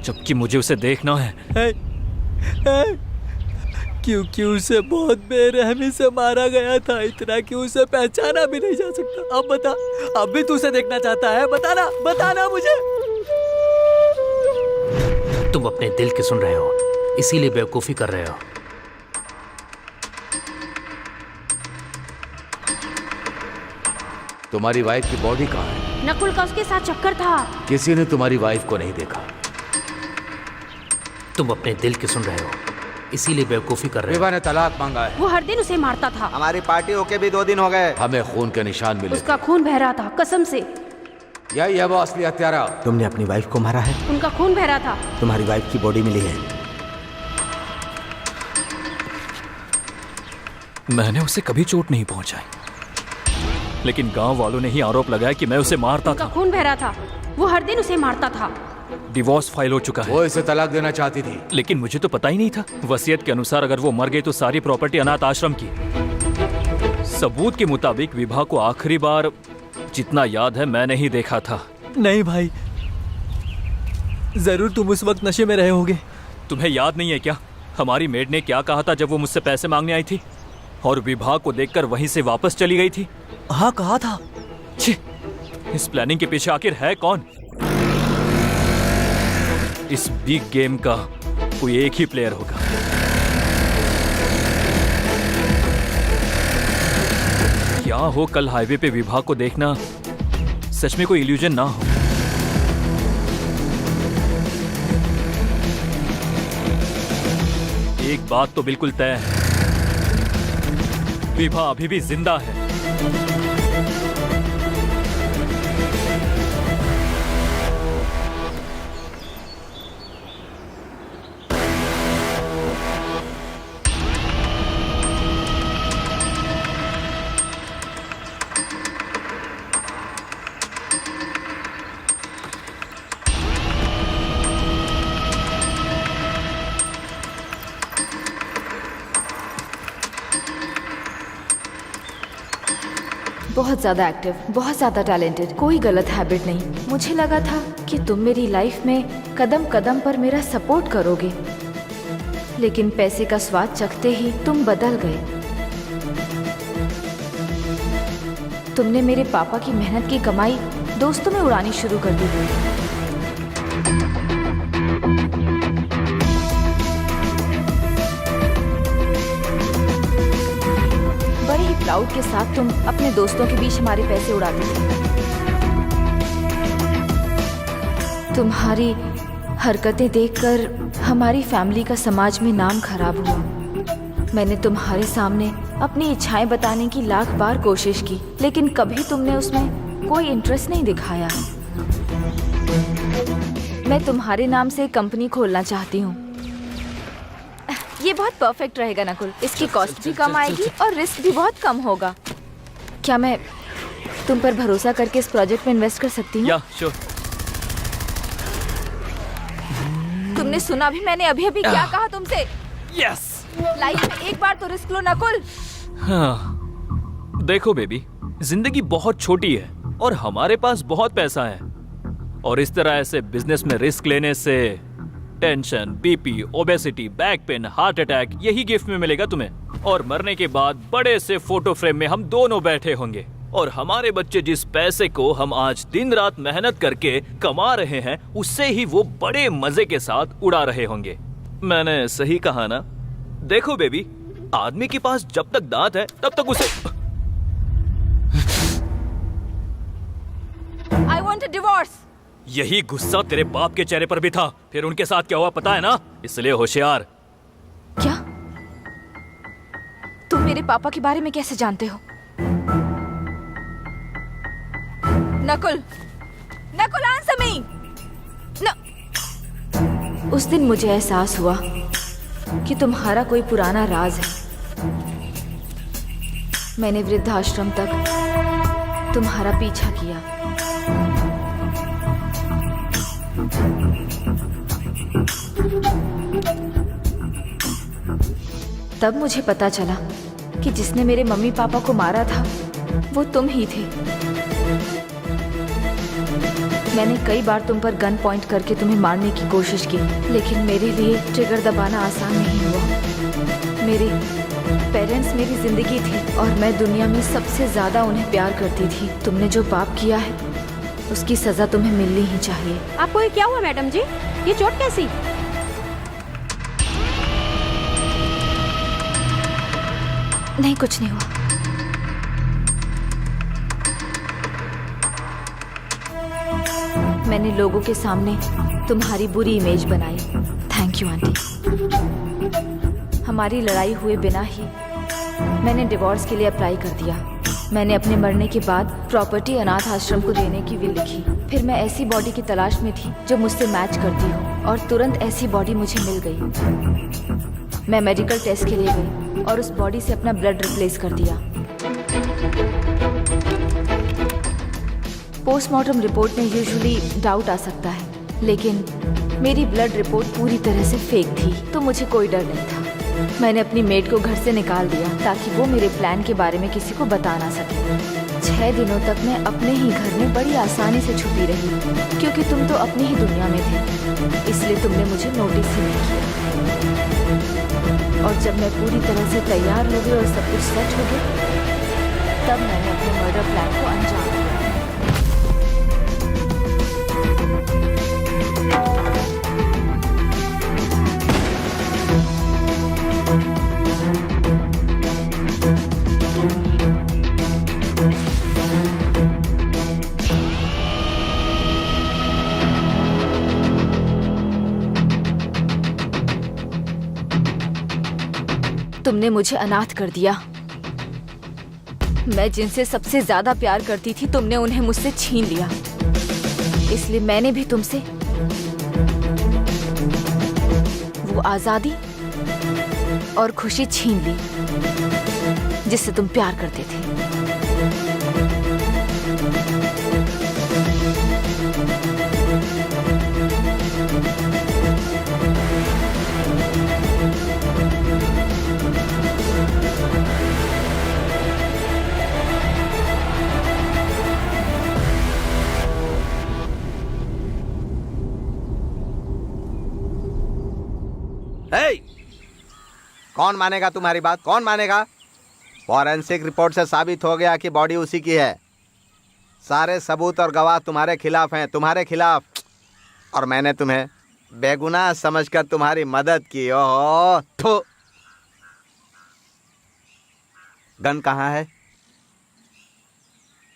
जबकि मुझे उसे देखना है। क्योंकि उसे बहुत बेरहमी से मारा गया था, इतना कि उसे पहचाना भी नहीं जा सकता। अब बता, अब भी तू उसे देखना चाहता है? बताना, बताना मुझे। तुम अपने दिल की सुन रहे हो, इसीलिए बेवकूफी कर रहे हो। तुम्हारी वाइफ की बॉडी कहाँ है? नकुल का उसके साथ चक्कर था। किसी ने तुम्हारी वाइफ को नहीं देखा। तुम अपने दिल की सुन रहे हो, इसीलिए बेवकूफी कर रहे हो। विभा ने तलाक मांगा है। वो हर दिन उसे मारता था। हमारी पार्टी होके भी 2 दिन हो गए। हमें खून के निशान मिले। उसका खून बह रहा था, कसम से। यही है वो असली हत्यारा। तुमने अपनी वाइफ को मारा है? उनका खून बह रहा था। तुम्हारी वाइफ की बॉडी मिली है। मैंने उसे कभी चोट नहीं पहुंचाई, लेकिन गांव वालों ने ही आरोप लगाया कि मैं उसे मारता उनका था। खून बह रहा था। वो हर दिन उसे मारता था। डिवोर्स फाइल हो चुका है। वो इसे तलाक देना चाहती थी, लेकिन मुझे तो पता ही नहीं था। वसीयत के अनुसार अगर वो मर गई तो सारी प्रॉपर्टी अनाथ आश्रम की। सबूत के मुताबिक विभा को आखिरी बार जितना याद है मैंने ही देखा था। नहीं भाई, जरूर तुम उस वक्त नशे में रहे होगे। तुम्हें याद नहीं है क्या हमारी मेड ने क्या कहा था जब वो मुझसे पैसे मांगने आई थी और विभा को देखकर वहीं से वापस चली गई थी? हाँ, कहा था। छी, इस प्लानिंग के पीछे आखिर है कौन? इस बिग गेम का कोई एक ही प्लेयर होगा। क्या हो कल हाईवे पे विभा को देखना सच में कोई इल्यूजन ना हो। एक बात तो बिल्कुल तय है, विभा अभी भी जिंदा है। बहुत ज्यादा एक्टिव, बहुत ज्यादा टैलेंटेड, कोई गलत हैबिट नहीं। मुझे लगा था कि तुम मेरी लाइफ में कदम कदम पर मेरा सपोर्ट करोगे, लेकिन पैसे का स्वाद चखते ही तुम बदल गए। तुमने मेरे पापा की मेहनत की कमाई दोस्तों में उड़ानी शुरू कर दी। बड़े ही प्राउड के साथ तुम अपने दोस्तों के बीच हमारे पैसे उड़ाते थे। तुम्हारी हरकतें देखकर हमारी फैमिली का समाज में नाम खराब हुआ। मैंने तुम्हारे सामने अपनी इच्छाएं बताने की लाख बार कोशिश की, लेकिन कभी तुमने उसमें कोई इंटरेस्ट नहीं दिखाया। मैं तुम्हारे नाम से एक कंपनी खोलना चाहती हूँ। ये बहुत परफेक्ट रहेगा नकुल। इसकी कॉस्ट भी कम आएगी और रिस्क भी बहुत कम होगा। क्या मैं तुम पर भरोसा करके इस प्रोजेक्ट में इन्वेस्ट कर सकती हूँ? या श्योर। तुमने सुना भी मैंने अभी अभी क्या कहा तुमसे? यस। लाइफ में एक बार तो रिस्क लो नकुल। हाँ, देखो बेबी, जिंदगी बहुत छोटी है और हमारे पास बहुत पैसा है, और इस तरह ऐसे बिजनेस में रिस्क लेने से tension, BP, obesity, back pain, heart attack यही गिफ्ट में मिलेगा तुम्हें। और मरने के बाद बड़े से फोटो फ्रेम में हम दोनों बैठे होंगे, और हमारे बच्चे जिस पैसे को हम आज दिन रात मेहनत करके कमा रहे हैं उससे ही वो बड़े मजे के साथ उड़ा रहे होंगे। मैंने सही कहा ना? देखो बेबी, आदमी के पास जब तक दांत है तब तक उसे I want a divorce. यही गुस्सा तेरे बाप के चेहरे पर भी था। फिर उनके साथ क्या हुआ पता है ना? इसलिए होशियार। क्या तुम मेरे पापा के बारे में कैसे जानते हो? Nakul, Nakul answer me. उस दिन मुझे एहसास हुआ कि तुम्हारा कोई पुराना राज है। मैंने वृद्धाश्रम तक तुम्हारा पीछा किया। तब मुझे पता चला कि जिसने मेरे मम्मी पापा को मारा था वो तुम ही थे। मैंने कई बार तुम पर गन पॉइंट करके तुम्हें मारने की कोशिश की, लेकिन मेरे लिए ट्रिगर दबाना आसान नहीं हुआ। मेरे पेरेंट्स मेरी जिंदगी थी और मैं दुनिया में सबसे ज्यादा उन्हें प्यार करती थी। तुमने जो पाप किया है उसकी सजा तुम्हें मिलनी ही चाहिए। आपको ये क्या हुआ मैडम जी? ये चोट कैसी? नहीं, कुछ नहीं हुआ। मैंने लोगों के सामने तुम्हारी बुरी इमेज बनाई। Thank you aunty. हमारी लड़ाई हुए बिना ही मैंने डिवोर्स के लिए अप्लाई कर दिया। मैंने अपने मरने के बाद प्रॉपर्टी अनाथ आश्रम को देने की विल लिखी। फिर मैं ऐसी बॉडी की तलाश में थी जो मुझसे मैच करती हो और तुरंत ऐसी बॉडी मुझे मिल गई। मैं मेडिकल टेस्ट के लिए गई और उस बॉडी से अपना ब्लड रिप्लेस कर दिया। पोस्टमार्टम रिपोर्ट में यूजुअली डाउट आ सकता है, लेकिन मेरी ब्लड रिपोर्ट पूरी तरह से फेक थी, तो मुझे कोई डर नहीं था। मैंने अपनी मेड को घर से निकाल दिया ताकि वो मेरे प्लान के बारे में किसी को बता ना सके। 6 दिनों तक मैं अपने ही घर में बड़ी आसानी से छुपी रही, क्योंकि तुम तो अपनी ही दुनिया में थे, इसलिए तुमने मुझे नोटिस ही नहीं किया। और जब मैं पूरी तरह से तैयार हो गई और सब कुछ सेट हो गया, तब मैंने अपने मर्डर प्लान को अंजाम दिया। तुमने मुझे अनाथ कर दिया। मैं जिनसे सबसे ज्यादा प्यार करती थी, तुमने उन्हें मुझसे छीन लिया। इसलिए मैंने भी तुमसे वो आजादी और खुशी छीन ली जिससे तुम प्यार करते थे। कौन मानेगा तुम्हारी बात? कौन मानेगा? फॉरेंसिक रिपोर्ट से साबित हो गया कि बॉडी उसी की है। सारे सबूत और गवाह तुम्हारे खिलाफ हैं, तुम्हारे खिलाफ। और मैंने तुम्हें बेगुनाह समझकर तुम्हारी मदद की। ओह, थू। गन कहाँ है?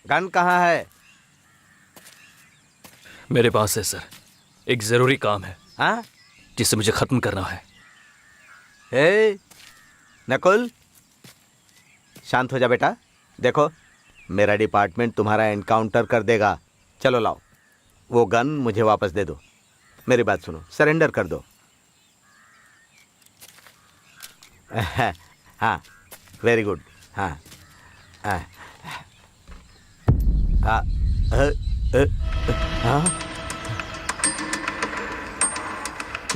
गन कहाँ है? मेरे पास है सर। एक जरूरी काम है। हाँ? जिसे मुझे खत्म करना है। हे नकुल, शांत हो जा बेटा। देखो, मेरा डिपार्टमेंट तुम्हारा एनकाउंटर कर देगा। चलो लाओ, वो गन मुझे वापस दे दो। मेरी बात सुनो, सरेंडर कर दो। हाँ, वेरी गुड। हाँ हाँ हाँ,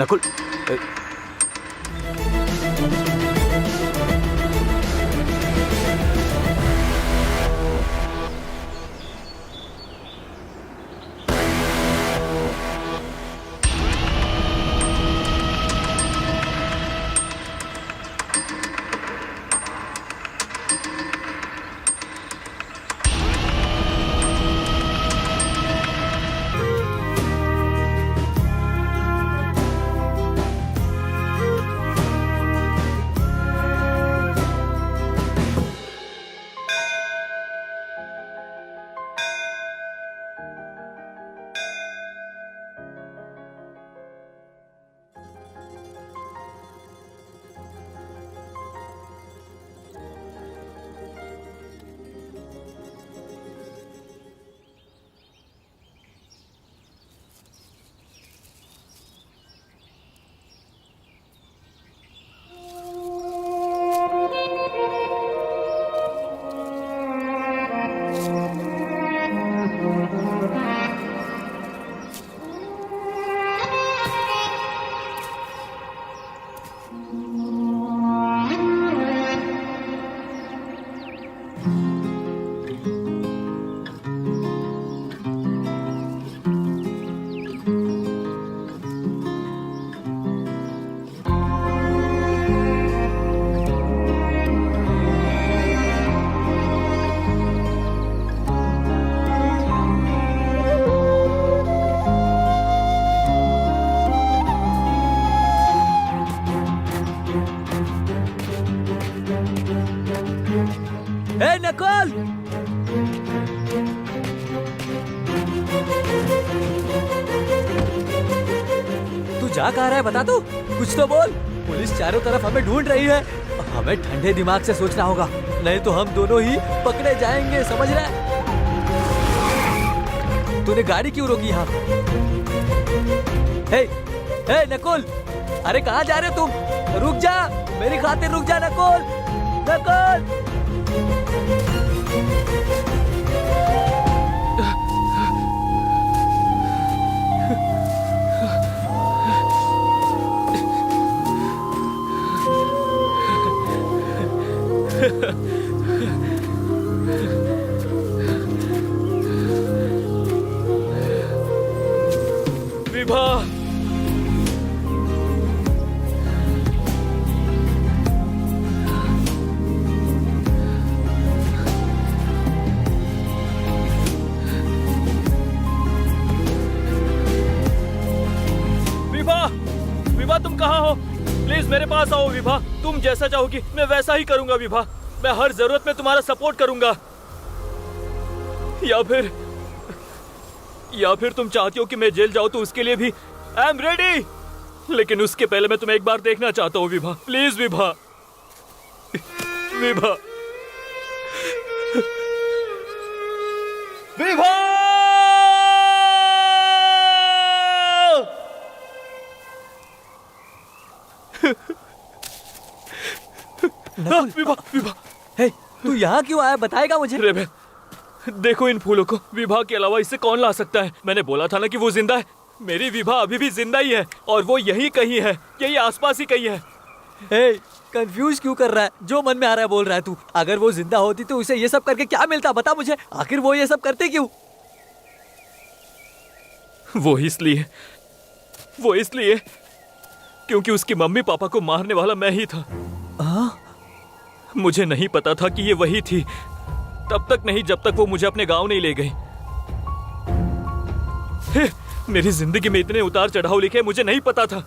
नकुल, ए नकुल! तू जा कहाँ रहा है बता तू, कुछ तो बोल। पुलिस चारों तरफ हमें ढूंढ रही है, हमें ठंडे दिमाग से सोचना होगा, नहीं तो हम दोनों ही पकड़े जाएंगे, समझ रहा है? तूने गाड़ी क्यों रोकी यहाँ? हे, हे नकुल, अरे कहाँ जा रहे हो तुम? रुक जा, मेरी खातिर रुक जा नकुल, नकुल। विभा, विभा, विभा तुम कहाँ हो? प्लीज मेरे पास आओ विभा। तुम जैसा चाहोगी मैं वैसा ही करूंगा विभा। मैं हर जरूरत में तुम्हारा सपोर्ट करूंगा। या फिर तुम चाहती हो कि मैं जेल जाऊं तो उसके लिए भी आई एम रेडी। लेकिन उसके पहले मैं तुम्हें एक बार देखना चाहता हूँ विभा। प्लीज विभा, विभा, विभा। विभा, विभा, हे, तू यहाँ क्यों आया बताएगा मुझे? रेबे, देखो इन फूलों को। विभा के अलावा इसे कौन ला सकता है? मैंने बोला था ना कि वो जिंदा है। मेरी विभा अभी भी जिंदा ही है और वो यहीं कहीं है, यही आसपास ही कहीं है। हे, कंफ्यूज क्यों कर रहा है? जो मन में आ रहा है बोल रहा है तू। अगर वो जिंदा होती तो उसे ये सब करके क्या मिलता बता मुझे। आखिर वो ये सब करते क्यों? वो इसलिए क्योंकि उसकी मम्मी पापा को मारने वाला मैं ही था। मुझे नहीं पता था कि ये वही थी। तब तक नहीं जब तक वो मुझे अपने गांव नहीं ले गई। मेरी जिंदगी में इतने उतार चढ़ाव लिखे मुझे नहीं पता था।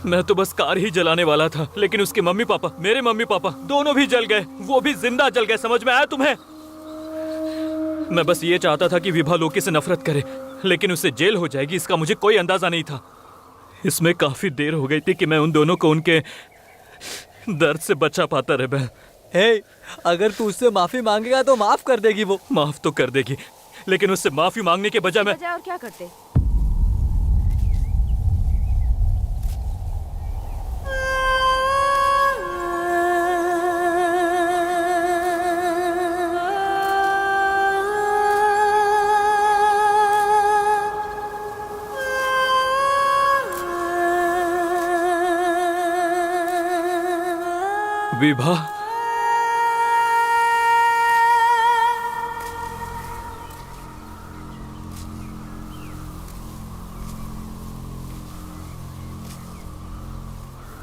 मैं तो बस कार ही जलाने वाला था, लेकिन उसके मम्मी पापा, मेरे मम्मी पापा दोनों भी जल गए। वो भी जिंदा जल गए। समझ में आया तुम्हें? मैं बस ये चाहता था कि विभा लोकी से नफरत करे, लेकिन उससे जेल हो जाएगी इसका मुझे कोई अंदाजा नहीं था। इसमें काफी देर हो गई थी कि मैं उन दोनों को उनके दर्द से बचा पाता रहे। हे, अगर तू उससे माफी मांगेगा तो माफ कर देगी वो। माफ तो कर देगी, लेकिन उससे माफी मांगने के बजाय मैं और क्या करते? विभा,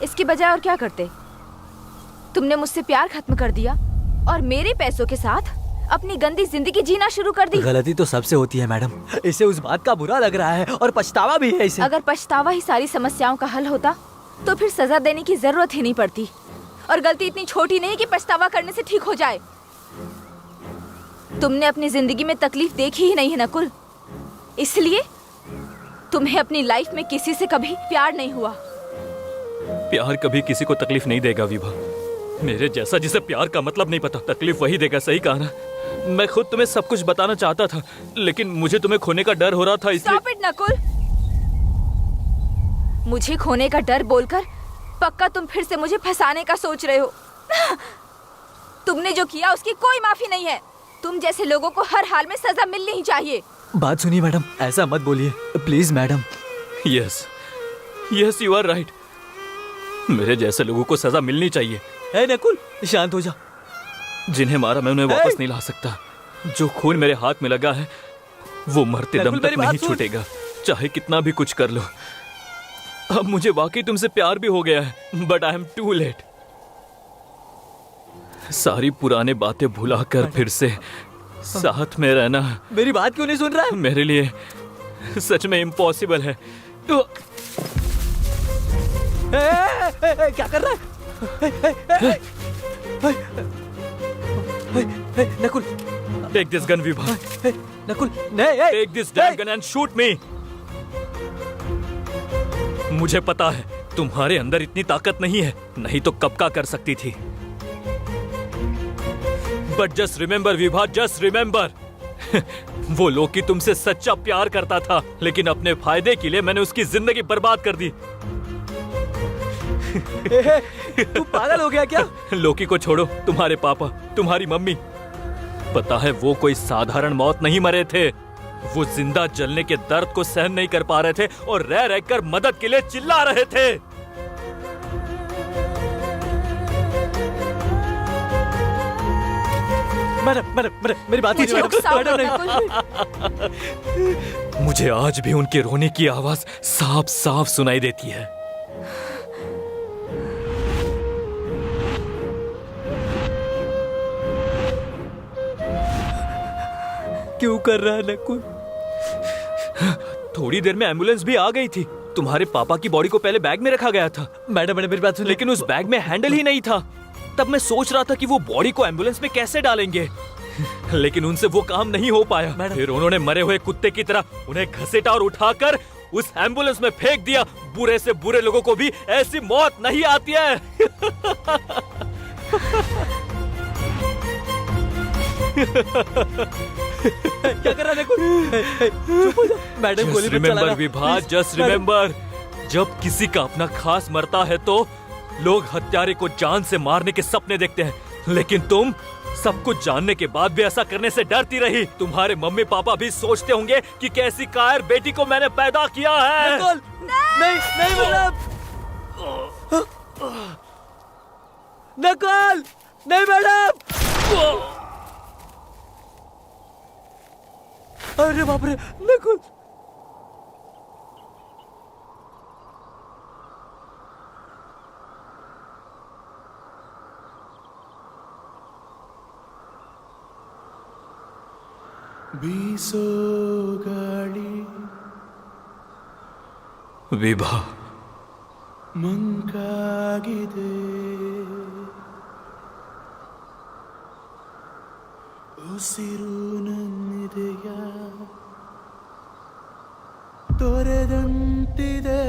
इसके बजाय और क्या करते? तुमने मुझसे प्यार खत्म कर दिया और मेरे पैसों के साथ अपनी गंदी जिंदगी जीना शुरू कर दी। गलती तो सबसे होती है मैडम। इसे उस बात का बुरा लग रहा है और पछतावा भी है इसे। अगर पछतावा ही सारी समस्याओं का हल होता तो फिर सजा देने की जरूरत ही नहीं पड़ती। और गलती इतनी छोटी नहीं कि पछतावा करने से ठीक हो जाए। तुमने अपनी जिंदगी में तकलीफ देखी ही नहीं है नकुल, इसलिए तुम्हें अपनी लाइफ में किसी से कभी प्यार नहीं हुआ। प्यार कभी किसी को तकलीफ नहीं देगा विभा। मेरे जैसा जिसे प्यार का मतलब नहीं पता, तकलीफ वही देगा। सही कहा ना? मैं खुद तुम्हें सब कुछ बताना चाहता था, लेकिन मुझे तुम्हें खोने का डर हो रहा था, इसलिए। Stop it, Nakul. मुझे खोने का डर बोलकर पक्का तुम फिर से मुझे फंसाने का सोच रहे हो। तुमने जो किया उसकी कोई माफी नहीं है। तुम जैसे लोगों को हर हाल में सजा मिलनी ही चाहिए। बात सुनिए मैडम, ऐसा मत बोलिए please madam. Yes, yes, you are right. मेरे जैसे लोगों को सजा मिलनी चाहिए। ए नकुल, शांत हो जा। जिन्हें मारा मैं उन्हें वापस नहीं ला सकता। जो खून मेरे हाथ में लगा है वो मरते दम तक नहीं छूटेगा, चाहे कितना भी कुछ कर लो। अब मुझे वाकई तुमसे प्यार भी हो गया है, but I am too late. सारी पुराने बातें भुलाकर फिर से साथ में रहना मेरी बात क्यों नहीं सुन रहा है? मेरे लिए सच में इम्पॉसिबल है। तो क्या कर रहा है? Nakul take this gun Vibha, Nakul नहीं, take this damn gun and shoot me. मुझे पता है तुम्हारे अंदर इतनी ताकत नहीं है, नहीं तो कब का कर सकती थी। But just remember Vibha, just remember, वो लोकी तुमसे सच्चा प्यार करता था, लेकिन अपने फायदे के लिए मैंने उसकी जिंदगी बर्बाद कर दी। तू पागल हो गया क्या? लोकी को छोड़ो, तुम्हारे पापा, तुम्हारी मम्मी, पता है वो कोई साधारण मौत नहीं मरे थे। वो जिंदा जलने के दर्द को सहन नहीं कर पा रहे थे और रह रहकर मदद के लिए चिल्ला रहे थे। मैडम, मेरी बात मुझे उकसाओ नहीं। मुझे आज भी उनके रोने की आवाज साफ साफ सुनाई देती है। क्यों कर रहा है नकुल? थोड़ी देर में एम्बुलेंस भी आ गई थी। तुम्हारे पापा की बॉडी को पहले बैग में रखा गया था। मैडम मेरी बात सुन। लेकिन उस बैग में हैंडल ही नहीं था। तब मैं सोच रहा था कि वो बॉडी को एम्बुलेंस में कैसे डालेंगे, लेकिन उनसे वो काम नहीं हो पाया। फिर उन्होंने मरे हुए कुत्ते की तरह उन्हें घसीटा और उठाकर उस एम्बुलेंस में फेंक दिया। बुरे से बुरे लोगों को भी ऐसी मौत नहीं आती है। क्या कर रहा है नकुल? चुप हो जा। मैडम गोली मत चलाना। विभा, जस्ट रिमेंबर, जब किसी का अपना खास मरता है तो लोग हत्यारे को जान से मारने के सपने देखते हैं, लेकिन तुम सब कुछ जानने के बाद भी ऐसा करने से डरती रही। तुम्हारे मम्मी पापा भी सोचते होंगे कि कैसी कायर बेटी को मैंने पैदा किया है। नकुल, नहीं मैडम, नकुल, नहीं मैडम। अरे बाप रे, नकुल। बीसो गाड़ी विभा, मंकागिदे उसिरू नन्निदೆಯ ತೊರೆದಂತಿದೆ।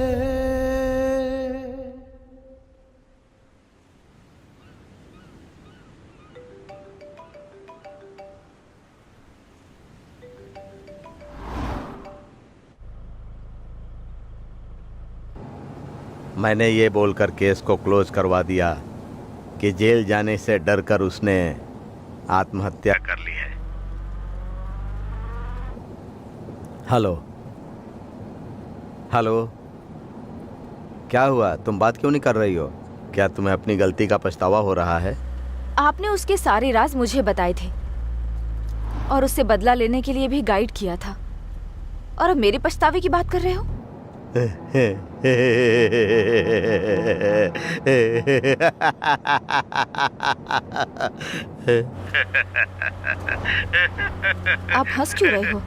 मैंने ये बोलकर केस को क्लोज करवा दिया कि जेल जाने से डरकर उसने आत्महत्या कर ली है। हेलो हेलो, क्या हुआ? तुम बात क्यों नहीं कर रही हो? क्या तुम्हें अपनी गलती का पछतावा हो रहा है? आपने उसके सारे राज मुझे बताए थे और उससे बदला लेने के लिए भी गाइड किया था, और अब मेरे पछतावे की बात कर रहे हो? आप हंस क्यों रहे हो?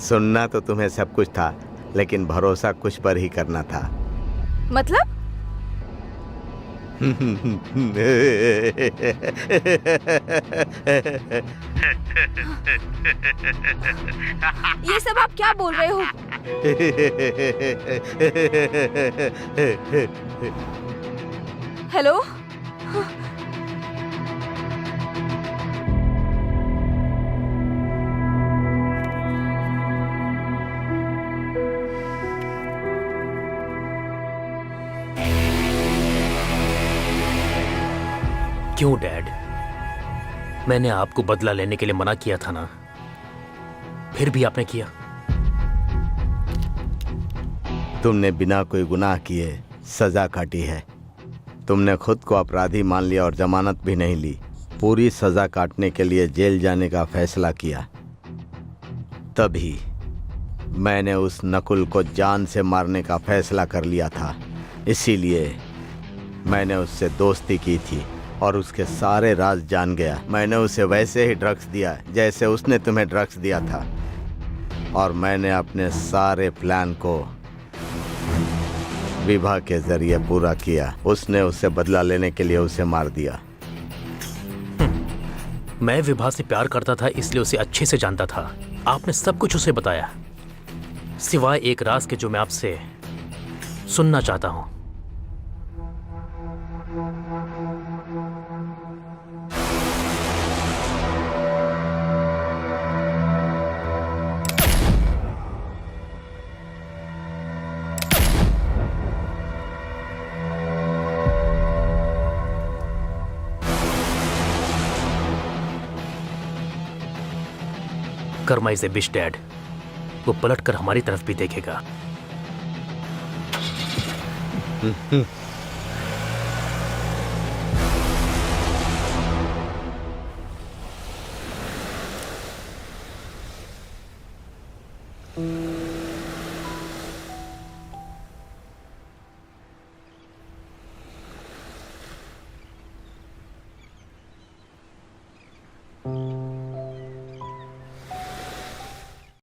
सुनना तो तुम्हें सब कुछ था, लेकिन भरोसा कुछ पर ही करना था। मतलब? ये सब आप क्या बोल रहे हो? हेलो? क्यों डैड? मैंने आपको बदला लेने के लिए मना किया था ना, फिर भी आपने किया। तुमने बिना कोई गुनाह किए सजा काटी है। तुमने खुद को अपराधी मान लिया और जमानत भी नहीं ली। पूरी सजा काटने के लिए जेल जाने का फैसला किया। तभी मैंने उस नकुल को जान से मारने का फैसला कर लिया था। इसीलिए मैंने उससे दोस्ती की थी और उसके सारे राज जान गया। मैंने उसे वैसे ही ड्रग्स दिया जैसे उसने तुम्हें ड्रग्स दिया था, और मैंने अपने सारे प्लान को विवाह के जरिए पूरा किया। उसने उससे बदला लेने के लिए उसे मार दिया। मैं विभा से प्यार करता था, इसलिए उसे अच्छे से जानता था। आपने सब कुछ उसे बताया, सिवाय एक राज के जो मैं आपसे सुनना चाहता हूं। कर्मा इज ए बिश डैड। वो पलट कर हमारी तरफ भी देखेगा।